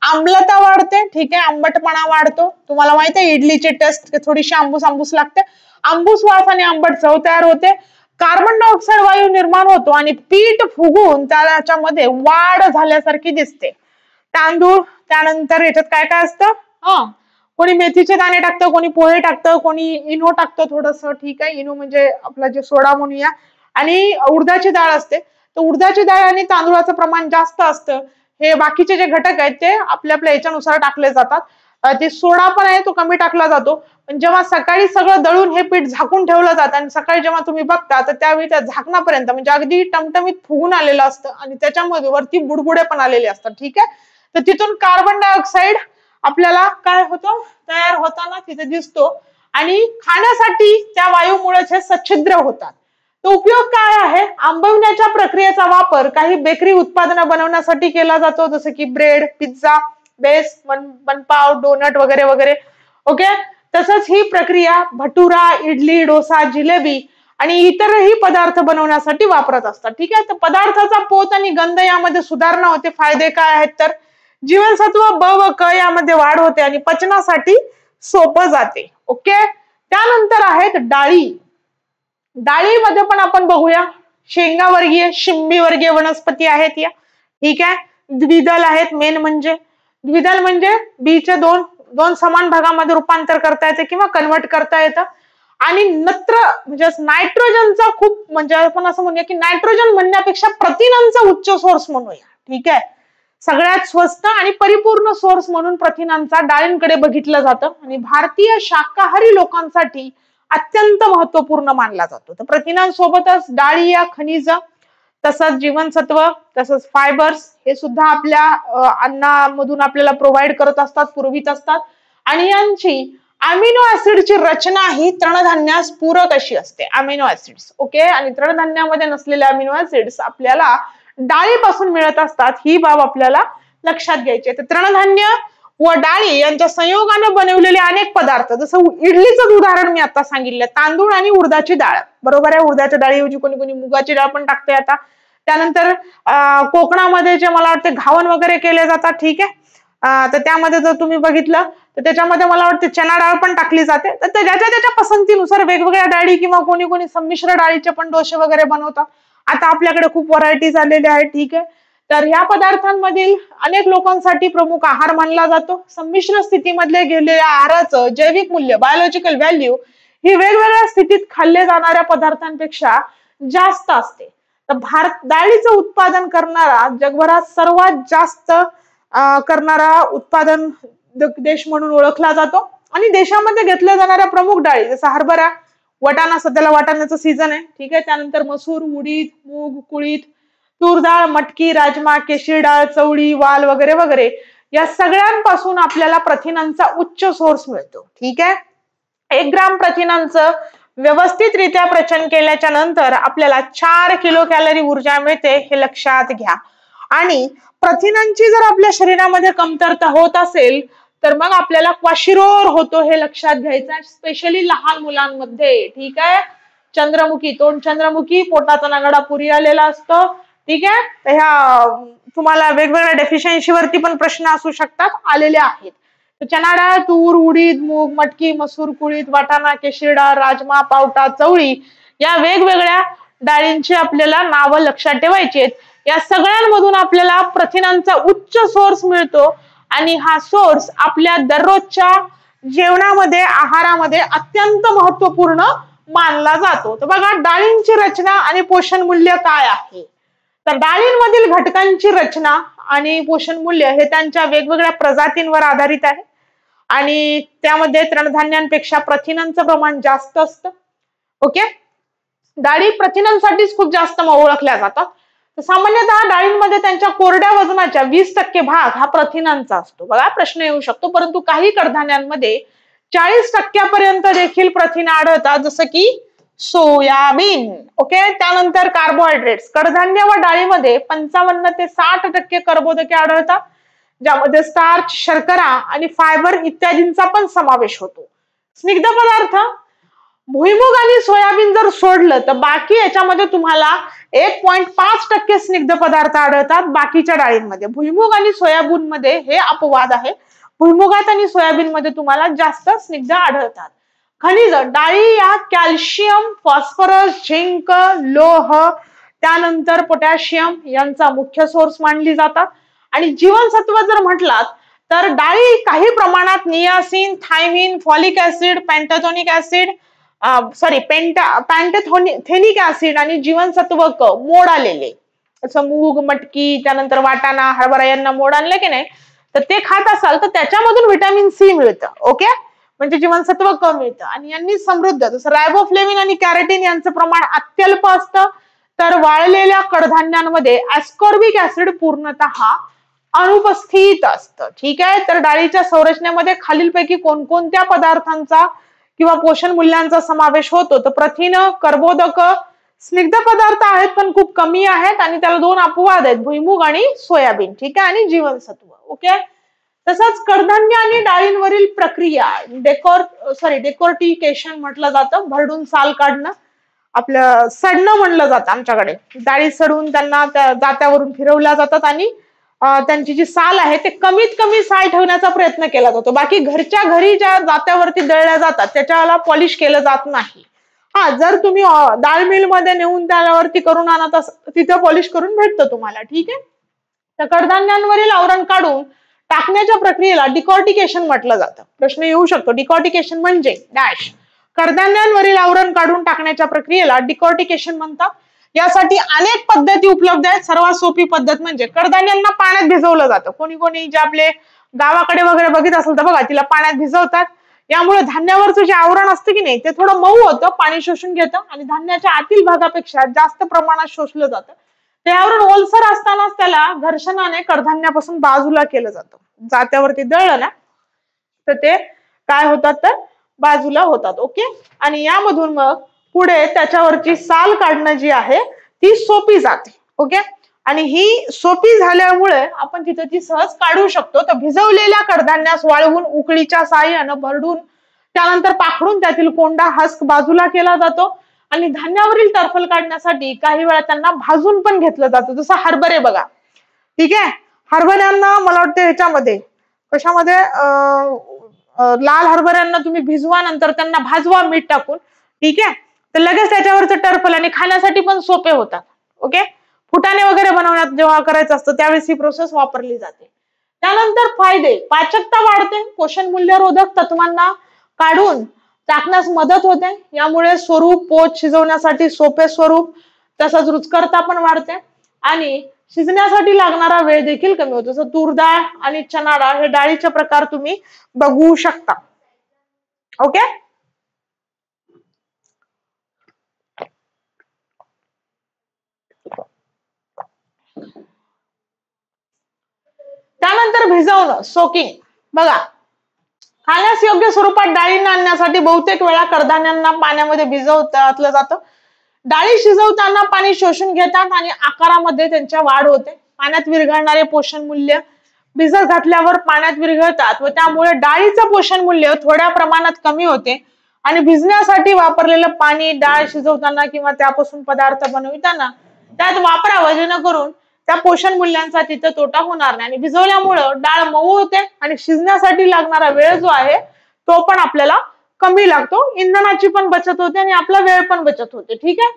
आम्लता वाढते, ठीक आहे, आंबटपणा वाढतो. तुम्हाला माहिती आहे इडलीची टेस्ट थोडीशी आंबूस आंबूस लागते, आंबूस वास आणि आंबट चव तयार होते. कार्बन डायऑक्साईड वायू निर्माण होतो आणि पीठ फुगून त्याच्यामध्ये वाढ झाल्यासारखी दिसते. तांदूळ, त्यानंतर याच्यात काय काय असतं, कोणी मेथीचे दाणे टाकतं, कोणी पोहे टाकतं, कोणी इनो टाकतं थोडस, ठीक आहे. इनो म्हणजे आपला जे सोडा म्हणूया. आणि उडदाची डाळ असते, तर उडदाची डाळ आणि तांदूळाचं प्रमाण जास्त असतं. हे बाकीचे जे घटक आहेत ते आपल्या आपल्या याच्यानुसार टाकले जातात. ते सोडा पण आहे तो कमी टाकला जातो. पण जेव्हा सकाळी सगळं दळून हे पीठ झाकून ठेवलं जातं आणि सकाळी जेव्हा तुम्ही बघता तर त्यावेळी त्या झाकणापर्यंत म्हणजे अगदी टमटमीत फुगून आलेलं असतं आणि त्याच्यामध्ये वरती बुडबुडे पण आलेले असतात, ठीक आहे. तर तिथून कार्बन डायऑक्साईड आपल्याला काय होतं तयार होताना तिथे दिसतो आणि खाण्यासाठी त्या वायूमुळेच हे सच्छिद्र होतात. तो उपयोग काय आहे, आंबवण्याच्या प्रक्रियेचा वापर काही बेकरी उत्पादनं बनवण्यासाठी केला जातो, जसं की ब्रेड, पिझ्झा, बेस, बनपाव, डोनट वगैरे वगैरे. ओके. तसंच ही प्रक्रिया भटुरा, इडली, डोसा, जिलेबी आणि इतरही पदार्थ बनवण्यासाठी वापरत असतात, ठीक आहे. तर पदार्थाचा पोत आणि गंध यामध्ये सुधारणा होते. फायदे काय आहेत तर जीवनसत्व ब व क यामध्ये वाढ होते आणि पचनासाठी सोपं जाते. ओके. त्यानंतर आहेत डाळी. डाळीमध्ये पण आपण बघूया शेंगावर्गीय, शिंबीवर्गीय वनस्पती आहेत या, ठीक आहे. द्विदल आहेत. मेन म्हणजे द्विदल म्हणजे बीचे दोन समान भागामध्ये रूपांतर करता येते किंवा कन्वर्ट करता येतं. आणि नत्र म्हणजे नायट्रोजनचा खूप म्हणजे आपण असं म्हणूया की नायट्रोजन म्हणण्यापेक्षा प्रथिनांचा उच्च सोर्स म्हणूया, ठीक आहे. सगळ्यात स्वस्त आणि परिपूर्ण सोर्स म्हणून प्रथिनांचा डाळींकडे बघितलं जातं आणि भारतीय शाकाहारी लोकांसाठी अत्यंत महत्वपूर्ण मानला जातो. तर प्रथिनांसोबतच डाळी या खनिज, तसंच जीवनसत्व, तसंच फायबर्स हे सुद्धा आपल्या अन्नामधून आपल्याला प्रोव्हाइड करत असतात, पुरवित असतात. आणि यांची अमिनो ऍसिडची रचना ही तृणधान्यास पूरक अशी असते. Amino acids, okay. आणि तृणधान्यामध्ये नसलेले अमिनो ऍसिड्स आपल्याला डाळीपासून मिळत असतात, ही बाब आपल्याला लक्षात घ्यायची. तर तृणधान्य व डाळी यांच्या संयोगाने बनवलेले अनेक पदार्थ, जसं इडलीचं उदाहरण मी आता सांगितलं, तांदूळ आणि उडदाची डाळ, बरोबर आहे. उडदाच्या डाळीऐवजी कोणी कोणी मुगाची डाळ पण टाकते आता. त्यानंतर कोकणामध्ये जे मला वाटते घावन वगैरे केले जातात, ठीक आहे. तर त्यामध्ये जर तुम्ही बघितलं तर त्याच्यामध्ये मला वाटते चना डाळ पण टाकली जाते. तर ज्याच्या त्याच्या पसंतीनुसार वेगवेगळ्या डाळी किंवा कोणी कोणी संमिश्र डाळीचे पण डोसे वगैरे बनवतात. आता आपल्याकडे खूप व्हरायटी झालेल्या आहेत, ठीक आहे. तर ह्या पदार्थांमधील अनेक लोकांसाठी प्रमुख आहार मानला जातो. संमिश्र स्थितीमधले गेलेल्या आहाराचं जैविक मूल्य, बायोलॉजिकल व्हॅल्यू, ही वेगवेगळ्या स्थितीत खाल्ले जाणाऱ्या पदार्थांपेक्षा जास्त असते. तर डाळीचं उत्पादन करणारा जगभरात सर्वात जास्त करणारा उत्पादन देश म्हणून ओळखला जातो. आणि देशामध्ये घेतल्या जाणाऱ्या प्रमुख डाळी जसं हरभरा, वाटाणा, सध्याला वाटाण्याचं सीझन आहे, ठीक आहे. त्यानंतर मसूर, उडीद, मूग, कुळीथ, तूर डाळ, मटकी, राजमा, केशरी डाळ, चवळी, वाल वगैरे वगैरे, या सगळ्यांपासून आपल्याला प्रथिनांचा उच्च सोर्स मिळतो, ठीक आहे. 1 ग्राम प्रथिनांचं व्यवस्थितरित्या पचन केल्याच्या नंतर आपल्याला 4 किलो कॅलरी ऊर्जा मिळते, हे लक्षात घ्या. आणि प्रथिनांची जर आपल्या शरीरामध्ये कमतरता होत असेल तर मग आपल्याला क्वाशिरोर होतो, हे लक्षात घ्यायचं, स्पेशली लहान मुलांमध्ये, ठीक आहे. चंद्रमुखी, तोंड चंद्रमुखी, पोटाचा नगाडा पुरी आलेला असतो, ठीक आहे. तर ह्या तुम्हाला वेगवेगळ्या डेफिशियन्सी वरती पण प्रश्न असू शकतात, आलेले आहेत. तर चना डाळ, तूर, उडीद, मूग, मटकी, मसूर, कुळीथ, वाटाणा, केशरी डाळ, राजमा, पावटा, चवळी, या वेगवेगळ्या डाळींची आपल्याला नावं लक्षात ठेवायची आहेत. या सगळ्यांमधून आपल्याला प्रथिनांचा उच्च सोर्स मिळतो आणि हा सोर्स आपल्या दररोजच्या जेवणामध्ये, आहारामध्ये अत्यंत महत्वपूर्ण मानला जातो. तर बघा, डाळींची रचना आणि पोषण मूल्य काय आहे. तर डाळींमधील घटकांची रचना आणि पोषण मूल्य हे त्यांच्या वेगवेगळ्या प्रजातींवर आधारित आहे. आणि त्यामध्ये तृणधान्यांपेक्षा प्रथिनांचं प्रमाण जास्त असतं. ओके, डाळी प्रथिनांसाठीच खूप जास्त ओळखल्या जातात. सामान्यतः डाळींमध्ये त्यांच्या कोरड्या वजनाच्या 20% भाग हा प्रथिनांचा असतो. बघा, प्रश्न येऊ शकतो. परंतु काही कडधान्यांमध्ये 40% देखील प्रथिन आढळतात, जसं की सोयाबीन. ओके, त्यानंतर कार्बोहायड्रेट्स, कडधान्य व डाळीमध्ये 55 ते 60% कर्बोदके आढळतात, ज्यामध्ये स्टार्च, शर्करा आणि फायबर इत्यादींचा पण समावेश होतो. स्निग्ध पदार्थ, भुईमुग आणि सोयाबीन जर सोडलं तर बाकी याच्यामध्ये तुम्हाला 1.5% स्निग्ध पदार्थ आढळतात बाकीच्या डाळींमध्ये. भुईमुग आणि सोयाबीन मध्ये हे अपवाद आहे. भुईमुगात आणि सोयाबीन मध्ये तुम्हाला जास्त स्निग्ध आढळतात. खनिज, डाळी या कॅल्शियम, फॉस्फरस, झिंक, लोह, त्यानंतर पोटॅशियम यांचा मुख्य सोर्स मानली जातात. आणि जीवनसत्व जर म्हटलात तर डाळी काही प्रमाणात niacin, thiamine, folic acid, pantothenic acid, pantothenic acid आणि जीवनसत्व क मोड आलेले, असं मूग, मटकी, त्यानंतर वाटाणा, हरभरा यांना मोड आणलं की नाही, तर ते खात असाल तर त्याच्यामधून व्हिटॅमिन सी मिळतं. ओके, म्हणजे जीवनसत्व क मिळतं. आणि यांनी समृद्ध, जसं रायबोफ्लेविन आणि कॅरोटीन यांचं प्रमाण अत्यल्प असतं. तर वाळलेल्या कडधान्यांमध्ये ऍस्कॉर्बिक ऍसिड पूर्णतः अनुपस्थित असतं, ठीक आहे. तर डाळीच्या संरचनेमध्ये खालीलपैकी कोणकोणत्या पदार्थांचा किंवा पोषण मूल्यांचा समावेश होतो. तर प्रथिन, कर्बोदक, स्निग्ध पदार्थ आहेत पण खूप कमी आहेत आणि त्याला 2 अपवाद आहेत, भुईमुग आणि सोयाबीन, ठीक आहे, आणि जीवनसत्व. ओके, तसंच कडधान्य आणि डाळींवरील प्रक्रिया डेकोर्टिकेशन म्हटलं जातं, भरडून साल काढणं, आपलं सडणं म्हणलं जातं आमच्याकडे. डाळी सडून त्यांना त्या जात्यावरून फिरवल्या जातात आणि त्यांची जी साल आहे ते कमीत कमी साल ठेवण्याचा प्रयत्न केला जातो. बाकी घरच्या घरी ज्या जात्यावरती दळल्या जातात त्याच्याला पॉलिश केलं जात नाही. हा, जर तुम्ही डाळ मिल मध्ये नेऊन त्यावरती करून आणत असाल तिथं पॉलिश करून भेटतं तुम्हाला, ठीक आहे. तर कडधान्यांवरील आवरण काढून टाकण्याच्या प्रक्रियेला डिकॉर्टिकेशन म्हटलं जातं. प्रश्न येऊ शकतो, डिकॉर्टिकेशन म्हणजे डॅश. कडधान्यांवरील आवरण काढून टाकण्याच्या प्रक्रियेला डिकॉर्टिकेशन म्हणतात. यासाठी अनेक पद्धती उपलब्ध आहेत. सर्वात सोपी पद्धत म्हणजे कडधान्यांना पाण्यात भिजवलं जातं. कोणी कोणी जे आपले गावाकडे वगैरे बघित असेल तर बघा, तिला पाण्यात भिजवतात. यामुळे धान्यावरचं जे आवरण असतं की नाही ते थोडं मऊ होतं, पाणी शोषून घेतं आणि धान्याच्या आतील भागापेक्षा जास्त प्रमाणात शोषलं जातं. ते आवरण ओलसर असतानाच त्याला घर्षणाने कडधान्यापासून बाजूला केलं जातं. जात्यावरती दळलं ना तर ते काय होतात, तर बाजूला होतात. ओके, आणि यामधून मग पुढे त्याच्यावरची साल काढणं जी आहे ती सोपी जाते. ओके, आणि ही सोपी झाल्यामुळे आपण तिथे ती सहज काढू शकतो. तर भिजवलेल्या कडधान्यास वाळवून उकळीच्या साहाय्यानं भरडून त्यानंतर पाखडून त्यातील कोंडा हस्क बाजूला केला जातो आणि धान्यावरील टरफल काढण्यासाठी काही वेळा त्यांना भाजून पण घेतलं जातं. जसं हरभरे बघा, ठीक आहे. हरभऱ्यांना मला वाटतं ह्याच्यामध्ये कशामध्ये लाल हरभऱ्यांना तुम्ही भिजवा, नंतर त्यांना भाजवा मीठ टाकून, ठीक आहे. तर लगेच त्याच्यावरचं टरफल आणि खाण्यासाठी पण सोपे होतात. ओके. फुटाणे वगैरे बनवण्यात जेव्हा करायचं असतं त्यावेळेस ही प्रोसेस वापरली जाते. त्यानंतर फायदे, पाचकता वाढते, पोषण मूल्यरोधक तत्वांना काढून टाकण्यास मदत होते. यामुळे स्वरूप पोट शिजवण्यासाठी सोपे स्वरूप, तसंच रुचकरता पण वाढते आणि शिजण्यासाठी लागणारा वेळ देखील कमी होतो. जसं तूर डाळ आणि चना डाळ हे डाळीचे प्रकार तुम्ही बघू शकता. ओके. त्यानंतर भिजवणं, सोकिंग बघा. खाण्यास योग्य स्वरूपात डाळींना आणण्यासाठी बहुतेक वेळा कडधान्यांना पाण्यामध्ये भिजवलं जातं. डाळी शिजवताना पाणी शोषून घेतात आणि आकारामध्ये त्यांच्या वाढ होते. पाण्यात विरघळणारे पोषण मूल्य भिजत घातल्यावर पाण्यात विरघळतात व त्यामुळे डाळीचं पोषण मूल्य थोड्या प्रमाणात कमी होते आणि भिजण्यासाठी वापरलेलं पाणी डाळ शिजवताना किंवा त्यापासून पदार्थ बनविताना त्यात वापरावं, जेणेकरून त्या पोषण मूल्यांचा तिथं तोटा होणार नाही. आणि भिजवल्यामुळं डाळ मऊ होते आणि शिजण्यासाठी लागणारा वेळ जो आहे तो पण आपल्याला कमी लागतो. इंधनाची पण बचत होते आणि आपला वेळ पण बचत होते, ठीक आहे.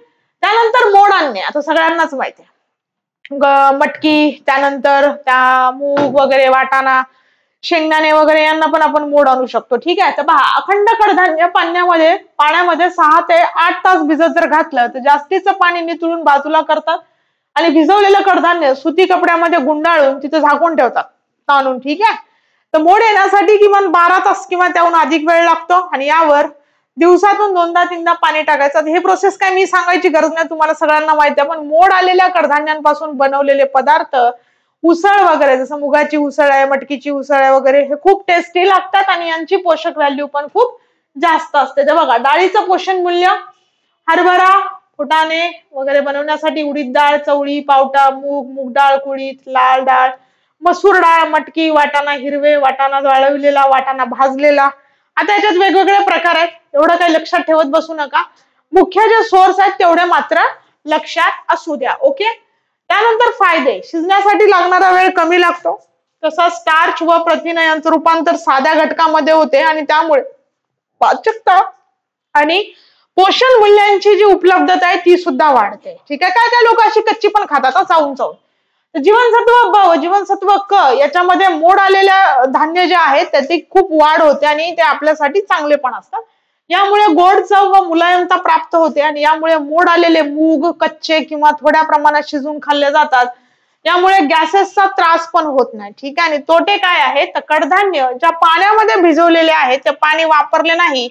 त्यानंतर मोड आणणे, आता सगळ्यांनाच माहिती आहे. मटकी, त्यानंतर त्या मूग वगैरे, वाटाणा, शेंगदाणे वगैरे यांना पण आपण मोड आणू शकतो, ठीक आहे. तर पहा, अखंड कडधान्य पाण्यामध्ये 6 ते 8 तास भिजत जर घातलं तर जास्तीचं पाणी नितळून बाजूला करतात आणि भिजवलेलं कडधान्य सुती कपड्यामध्ये गुंडाळून तिथे झाकून ठेवतात ताणून, ठीक आहे. तर मोड येण्यासाठी किमान 12 तास किंवा त्याहून अधिक वेळ लागतो आणि यावर दिवसातून 2दा-3दा पाणी टाकायचं. हे प्रोसेस काय मी सांगायची गरज नाही, तुम्हाला सगळ्यांना माहिती आहे. पण मोड आलेल्या कडधान्यांपासून बनवलेले पदार्थ, उसळ वगैरे, जसं मुगाची उसळ आहे, मटकीची उसळ आहे वगैरे, हे खूप टेस्टी लागतात आणि यांची पोषक व्हॅल्यू पण खूप जास्त असते. तर बघा, डाळीचं पोषण मूल्य, हरभरा, फुटाणे वगैरे बनवण्यासाठी उडीद डाळ, चवळी, पावटा, मूग डाळ, कुळीथ, लाल डाळ, मसूर डाळ, मटकी, वाटाणा हिरवे, वाटाणा वाळवलेला, वाटाणा भाजलेला. आता याच्यात वेगवेगळे प्रकार आहेत, एवढं काही लक्षात ठेवत बसू नका. मुख्य जे सोर्स आहेत तेवढे मात्र लक्षात असू द्या. ओके. त्यानंतर फायदे, शिजण्यासाठी लागणारा वेळ कमी लागतो. तसंच स्टार्च व प्रथिने यांचं रूपांतर साध्या घटकामध्ये होते आणि त्यामुळे पाचकता आणि पोषण मूल्यांची जी उपलब्धता आहे ती सुद्धा वाढते, ठीक आहे. काय काय लोक अशी कच्ची पण खातात चावून चावून. जीवनसत्व ब, जीवनसत्व क याच्यामध्ये मोड आलेल्या धान्य जे आहेत त्याची खूप वाढ होते आणि ते आपल्यासाठी चांगले पण असतात. यामुळे गोड चव व मुलायमता प्राप्त होते आणि यामुळे मोड आलेले मूग कच्चे किंवा थोड्या प्रमाणात शिजून खाल्ले जातात. यामुळे गॅसेसचा त्रास पण होत नाही, ठीक आहे. आणि तोटे काय आहेत, तर कडधान्य ज्या पाण्यामध्ये भिजवलेले आहेत ते पाणी वापरले नाही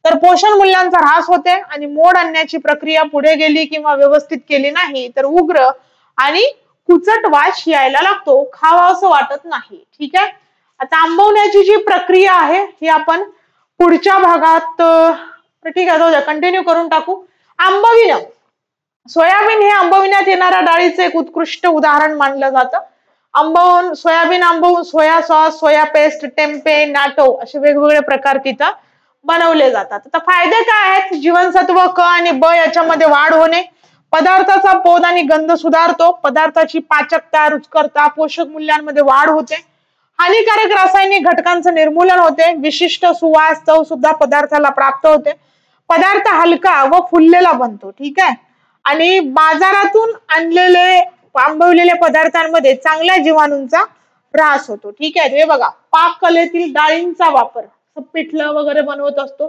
तर पोषण मूल्यांचा ऱ्हास होते आणि मोड आणण्याची प्रक्रिया पुढे गेली किंवा व्यवस्थित केली नाही तर उग्र आणि कुचट वास यायला लागतो, खावा असं वाटत नाही, ठीक आहे. आता आंबवण्याची जी प्रक्रिया आहे ही आपण पुढच्या भागात, ठीक आहे, जाऊ कंटिन्यू करून टाकू. आंबविणं, सोयाबीन हे आंबविण्यात येणाऱ्या डाळीचे एक उत्कृष्ट उदाहरण मानलं जातं. सोयाबीन आंबवून सोया सॉस, सोया पेस्ट, टेम्पे, नाटो असे वेगवेगळे प्रकार तिथं बनवले जातात. आता फायदे काय आहेत, जीवनसत्व क आणि ब याच्यामध्ये वाढ होणे, पदार्थाचा पोत आणि गंध सुधारतो, पदार्थाची पाचकता, रुचकरता, पोषक मूल्यांमध्ये वाढ होते, हानिकारक रासायनिक घटकांचं निर्मूलन होते, विशिष्ट सुवास चव सुद्धा पदार्थाला प्राप्त होते, पदार्थ हलका व फुललेला बनतो, ठीक आहे. आणि बाजारातून आणलेले आंबवलेल्या पदार्थांमध्ये चांगल्या जीवाणूंचा ऱ्हास होतो, ठीक आहे. हे बघा, पाककलेतील डाळींचा वापर, पिठलं वगैरे बनवत असतो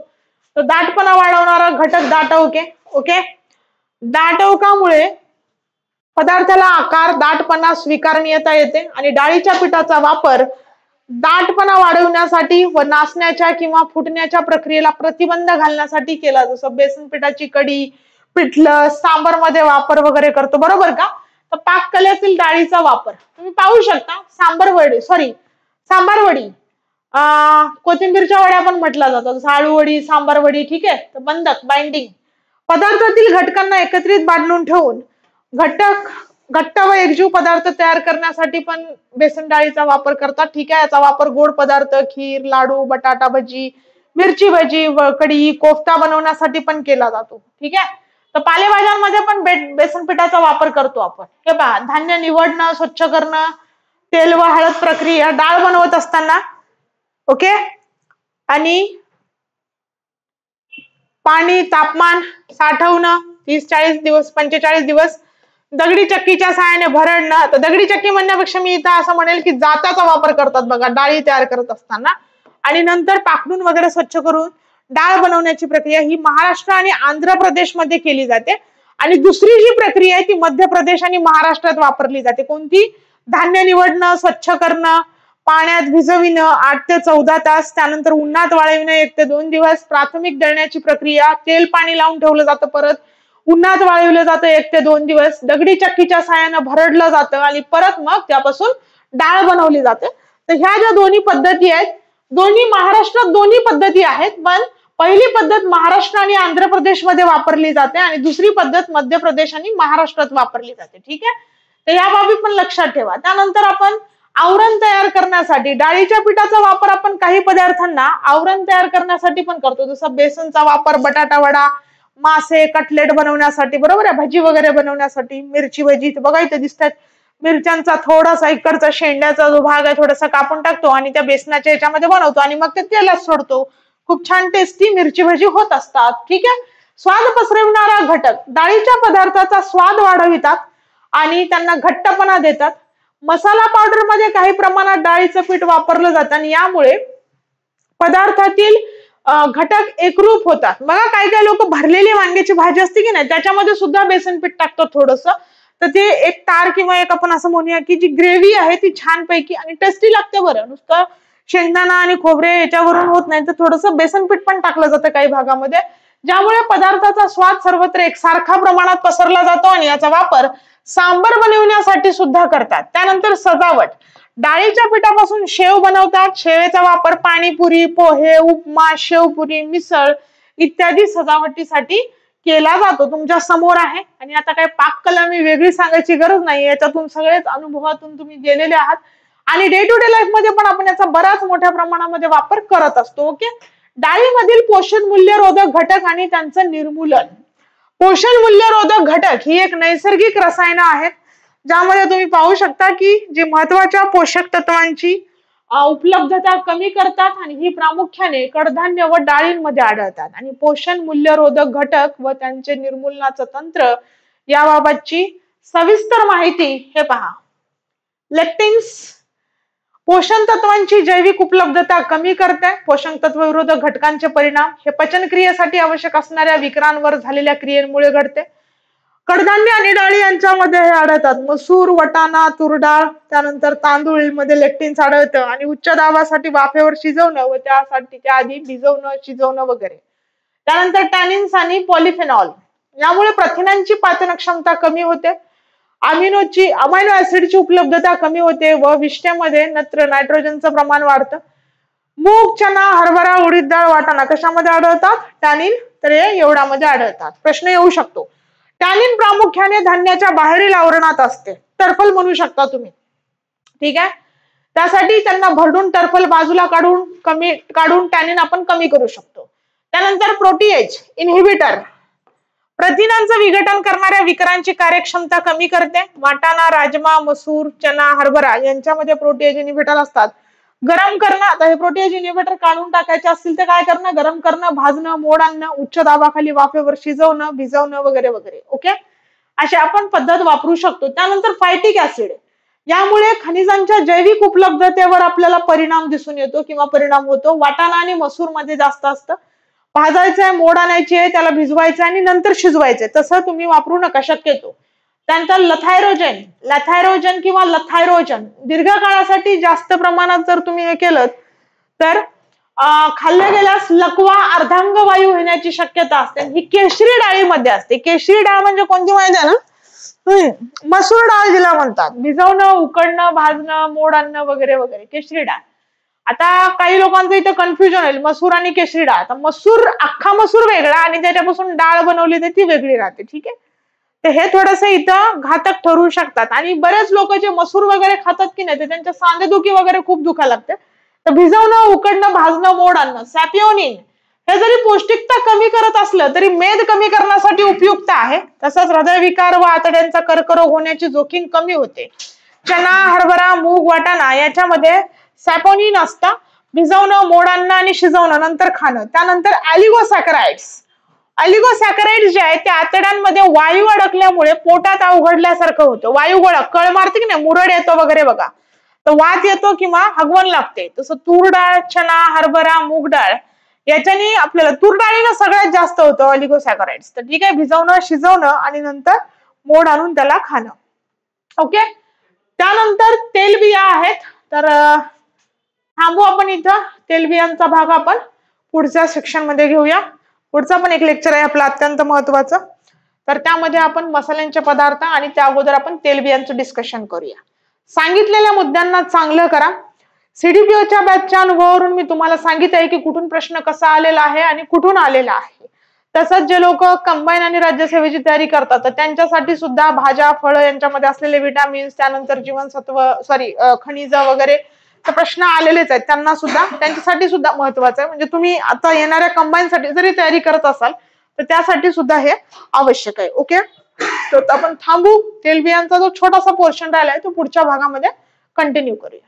तर दाटपणा वाढवणारा घटक दाटवके, ओके. दाटवकामुळे पदार्थाला आकार, दाटपणा, स्वीकारणीयता येते आणि डाळीच्या पिठाचा वापर दाटपणा वाढवण्यासाठी व नासण्याच्या किंवा फुटण्याच्या प्रक्रियेला प्रतिबंध घालण्यासाठी केला. जसं बेसन पिठाची कढी, पिठलं, सांबर मध्ये वापर वगैरे करतो, बरोबर का. तर पाककलेतील डाळीचा वापर तुम्ही पाहू शकता. सांबार वडी, कोथिंबीरच्या वड्या पण म्हटल्या जातात, आळू वडी, सांबार वडी, ठीक आहे. तर बंधक, बाइंडिंग, पदार्थातील घटकांना एकत्रित बांधून ठेवून घटक घट्ट व एकजीव पदार्थ तयार करण्यासाठी पण बेसन डाळीचा वापर करतात. ठीक आहे, याचा वापर गोड पदार्थ, खीर, लाडू, बटाटा भजी, मिरची भजी, कढी, कोफ्ता बनवण्यासाठी पण केला जातो. ठीक आहे, तर पालेभाज्यांमध्ये पण बेसन पिठाचा वापर करतो आपण. हे पहा, धान्य निवडणं, स्वच्छ करणं, तेल व हळद प्रक्रिया, डाळ बनवत असताना. ओके, आणि पाणी, तापमान साठवणं 30-40 दिवस, 45 दिवस, दगडी चक्कीच्या सहाय्याने भरडणं. तर दगडी चक्की म्हणण्यापेक्षा मी इथं असं म्हणेल की जाताचा वापर करतात बघा डाळी तयार करत असताना. आणि नंतर पाखडून वगैरे स्वच्छ करून डाळ बनवण्याची प्रक्रिया ही महाराष्ट्र आणि आंध्र प्रदेशमध्ये केली जाते. आणि दुसरी जी प्रक्रिया आहे ती मध्य प्रदेश आणि महाराष्ट्रात वापरली जाते. कोणती? धान्य निवडणं, स्वच्छ करणं, पाण्यात भिजविणं 8 ते 14 तास, त्यानंतर उन्हात वाळविणं 1 ते 2 दिवस, प्राथमिक दळण्याची प्रक्रिया, तेल पाणी लावून ठेवलं जातं, परत उन्हात वाळविलं जातं 1 ते 2 दिवस, दगडी चक्कीच्या साहाय्यानं भरडलं जातं आणि परत मग त्यापासून डाळ बनवली जाते. तर ह्या ज्या दोन्ही पद्धती आहेत, दोन्ही महाराष्ट्रात दोन्ही पद्धती आहेत, पण पहिली पद्धत महाराष्ट्र आणि आंध्र प्रदेशमध्ये वापरली जाते आणि दुसरी पद्धत मध्य प्रदेश आणि महाराष्ट्रात वापरली जाते. ठीक आहे, तर या बाबी पण लक्षात ठेवा. त्यानंतर आपण आवरण तयार करण्यासाठी डाळीच्या पिठाचा वापर आपण काही पदार्थांना आवरण तयार करण्यासाठी पण करतो. जसं बेसनचा वापर बटाटा वडा, मासे, कटलेट बनवण्यासाठी, बरोबर आहे, भजी वगैरे बनवण्यासाठी, मिरची भजी बघा इथे दिसतात, मिरच्यांचा थोडासा इकडचा शेंड्याचा जो भाग आहे थोडासा कापून टाकतो आणि त्या बेसनाच्या याच्यामध्ये बनवतो आणि मग ते तेलात सोडतो. खूप छान टेस्टी मिरची भजी होत असतात. ठीक आहे, स्वाद पसरविणारा घटक डाळीच्या पदार्थाचा स्वाद वाढवितात आणि त्यांना घट्टपणा देतात. मसाला पावडर मध्ये काही प्रमाणात डाळीचं पीठ वापरलं जातं आणि यामुळे पदार्थातील घटक एकरूप होतात. बघा काही काही लोक भरलेली वांग्याची भाजी असते की नाही त्याच्यामध्ये सुद्धा बेसन पीठ टाकतात थोडंसं, तर ते एक तार किंवा एक आपण असं म्हणूया की जी ग्रेव्ही आहे ती छानपैकी आणि टेस्टी लागते. बरं, नुसतं शेंगदाणा आणि खोबरे याच्यावरून होत नाही, तर थोडंसं बेसन पीठ पण टाकलं जातं काही भागामध्ये, ज्यामुळे पदार्थाचा स्वाद सर्वत्र एकसारखा प्रमाणात पसरला जातो आणि याचा वापर सांबर बनवण्यासाठी सुद्धा करतात. त्यानंतर सजावट, डाळीच्या पिठापासून शेव बनवतात. शेवेचा वापर पाणीपुरी, पोहे, उपमा, शेवपुरी, मिसळ इत्यादी सजावटीसाठी केला जातो. तुमच्या समोर आहे आणि आता काय पाककला मी वेगळी सांगायची गरज नाही, याच्यातून सगळेच अनुभवातून तुम्ही गेलेले आहात आणि डे टू डे लाईफ मध्ये पण आपण याचा बराच मोठ्या प्रमाणामध्ये वापर करत असतो. ओके, डाळीमधील पोषण मूल्यरोधक घटक आणि त्यांचं निर्मूलन. पोषण मूल्यरोधक घटक ही एक नैसर्गिक रसायनं आहेत ज्यामध्ये तुम्ही पाहू शकता की जी महत्वाच्या पोषक तत्वांची उपलब्धता कमी करतात आणि ही प्रामुख्याने कडधान्य व डाळींमध्ये आढळतात. आणि पोषण मूल्यरोधक घटक व त्यांचे निर्मूलनाचं तंत्र याबाबतची सविस्तर माहिती हे पहा. लेक्टिन्स पोषण तत्वांची जैविक उपलब्धता कमी करते. पोषण तत्व विरोधक घटकांचे परिणाम हे पचन क्रियेसाठी आवश्यक असणाऱ्या विकारांवर झालेल्या क्रियेमुळे घडते. कडधान्य आणि डाळी यांच्यामध्ये हे आढळतात. मसूर, वटाणा, तुरडाळ, त्यानंतर तांदूळ मध्ये लेक्टिन्स आढळतं आणि उच्च दाबासाठी वाफेवर शिजवणं व त्यासाठी त्याआधी भिजवणं, शिजवणं वगैरे. त्यानंतर टॅनिन्स आणि पॉलिफेनॉल यामुळे प्रथिनांची पाचन क्षमता कमी होते. अमिनो ऍसिडची उपलब्धता कमी होते व विष्ठेमध्ये नायट्रोजनचं प्रमाण वाढतं. मूग, चना, हरभरा, उडीद डाळ, वाटाणा कशामध्ये आढळतात? टॅनिन, तर हे एवढ्यामध्ये आढळतात. प्रश्न येऊ शकतो. टॅनिन प्रामुख्याने धान्याच्या बाहेरील आवरणात असते. टर्फल म्हणू शकता तुम्ही. ठीक आहे, त्यासाठी त्यांना भरडून टर्फल बाजूला काढून टॅनिन आपण कमी करू शकतो. त्यानंतर प्रोटीएज इन्हिबिटर प्रथिनांचं विघटन करणाऱ्या विकारांची कार्यक्षमता कमी करते. वाटाणा, राजमा, मसूर, चना, हरभरा यांच्यामध्ये प्रोटीएज इन्हिबिटर असतात. गरम करणं, आता हे प्रोटीएज इन्हिबिटर काढून टाकायचे असतील तर काय करणं? गरम करणं, भाजणं, मोड आणणं, उच्च दाबाखाली वाफेवर शिजवणं, भिजवणं वगैरे वगैरे. ओके, अशी आपण पद्धत वापरू शकतो. त्यानंतर फायटिक ऍसिड यामुळे खनिजांच्या जैविक उपलब्धतेवर आपल्याला परिणाम दिसून येतो किंवा परिणाम होतो. वाटाणा आणि मसूर मध्ये जास्त असतं. भाजायचंय, मोड आणायची आहे, त्याला भिजवायचं आणि नंतर शिजवायचंय, तसं तुम्ही वापरू नका शक्यतो. त्यानंतर लथायरोजन किंवा लथायरोजन दीर्घकाळासाठी जास्त प्रमाणात जर तुम्ही हे केलं तर खाल्ल्या गेल्यास लकवा, अर्धांगवायू होण्याची शक्यता असते. ही केशरी डाळीमध्ये असते. केशरी डाळ म्हणजे कोणती माहिती आहे ना? मसूर डाळ जिला म्हणतात. भिजवणं, उकडणं, भाजणं, मोड आणणं वगैरे वगैरे केशरी डाळ. आता काही लोकांचं इथं कन्फ्युजन होईल मसूर आणि केशरी डाळ. आता मसूर, अख्खा मसूर वेगळा आणि त्याच्यापासून डाळ बनवली ती वेगळी राहते. ठीक आहे, तर हे थोडस इथं घातक ठरू शकतात. आणि बरेच लोक जे मसूर वगैरे खातात की नाही, ते त्यांच्या सांधेदुखी वगैरे खूप दुखायला लागते. तर भिजवणं, उकडणं, भाजणं, मोड आणणं, सॅपिओनिन हे जरी पौष्टिकता कमी करत असलं तरी मेद कमी करण्यासाठी उपयुक्त आहे. तसंच हृदयविकार व आतड्यांचा कर्करोग होण्याची जोखीम कमी होते. चना, हरभरा, मूग, वाटाणा याच्यामध्ये सॅपोनिन असतं. भिजवणं, मोड आणणं आणि शिजवणं, नंतर खाणं. त्यानंतर ऑलिगोसॅकराइड्स. ऑलिगोसॅकराइड्स जे आहेत ते आतड्यांमध्ये वायू अडकल्यामुळे पोटात अवघडल्यासारखं होतं. वायू गोळा कळ मारते की नाही, मुरड येतो वगैरे बघा, तर वात येतो किंवा हगवण लागते. तसं तूर डाळ, चना, हरभरा, मूग डाळ याच्याने आपल्याला, तूर डाळीनं सगळ्यात जास्त होतं ऑलिगोसॅकराइड्स. तर ठीक आहे, भिजवणं, शिजवणं आणि नंतर मोड आणून त्याला खाणं. ओके. त्यानंतर तेलबिया आहेत. तर थांबू आपण इथं. तेलबियांचा भाग आपण पुढच्या सेक्शन मध्ये घेऊया. पुढचा पण एक लेक्चर आहे आपला अत्यंत महत्वाचं. तर त्यामध्ये आपण मसाल्यांचे पदार्थ आणि त्या अगोदर आपण तेलबियांचं डिस्कशन करूया. सांगितलेल्या मुद्द्यांना चांगलं करा. सीडीपीओच्या बॅचच्या अनुभवावरून मी तुम्हाला सांगितलं आहे की कुठून प्रश्न कसा आलेला आहे आणि कुठून आलेला आहे. तसंच जे लोक कंबाईन आणि राज्यसेवेची तयारी करतात तर त्यांच्यासाठी सुद्धा भाज्या, फळं यांच्यामध्ये असलेले विटामिन्स, त्यानंतर जीवनसत्व, खनिज वगैरे प्रश्न आलेलेच आहेत. त्यांना सुद्धा, त्यांच्यासाठी सुद्धा महत्वाचं आहे. म्हणजे तुम्ही आता येणाऱ्या कंबाईन साठी जरी तयारी करत असाल तर त्यासाठी सुद्धा हे आवश्यक आहे. ओके. तर आपण थांबू. तेलबियांचा जो छोटासा पोर्शन राहिलाय तो पुढच्या भागामध्ये कंटिन्यू करूया.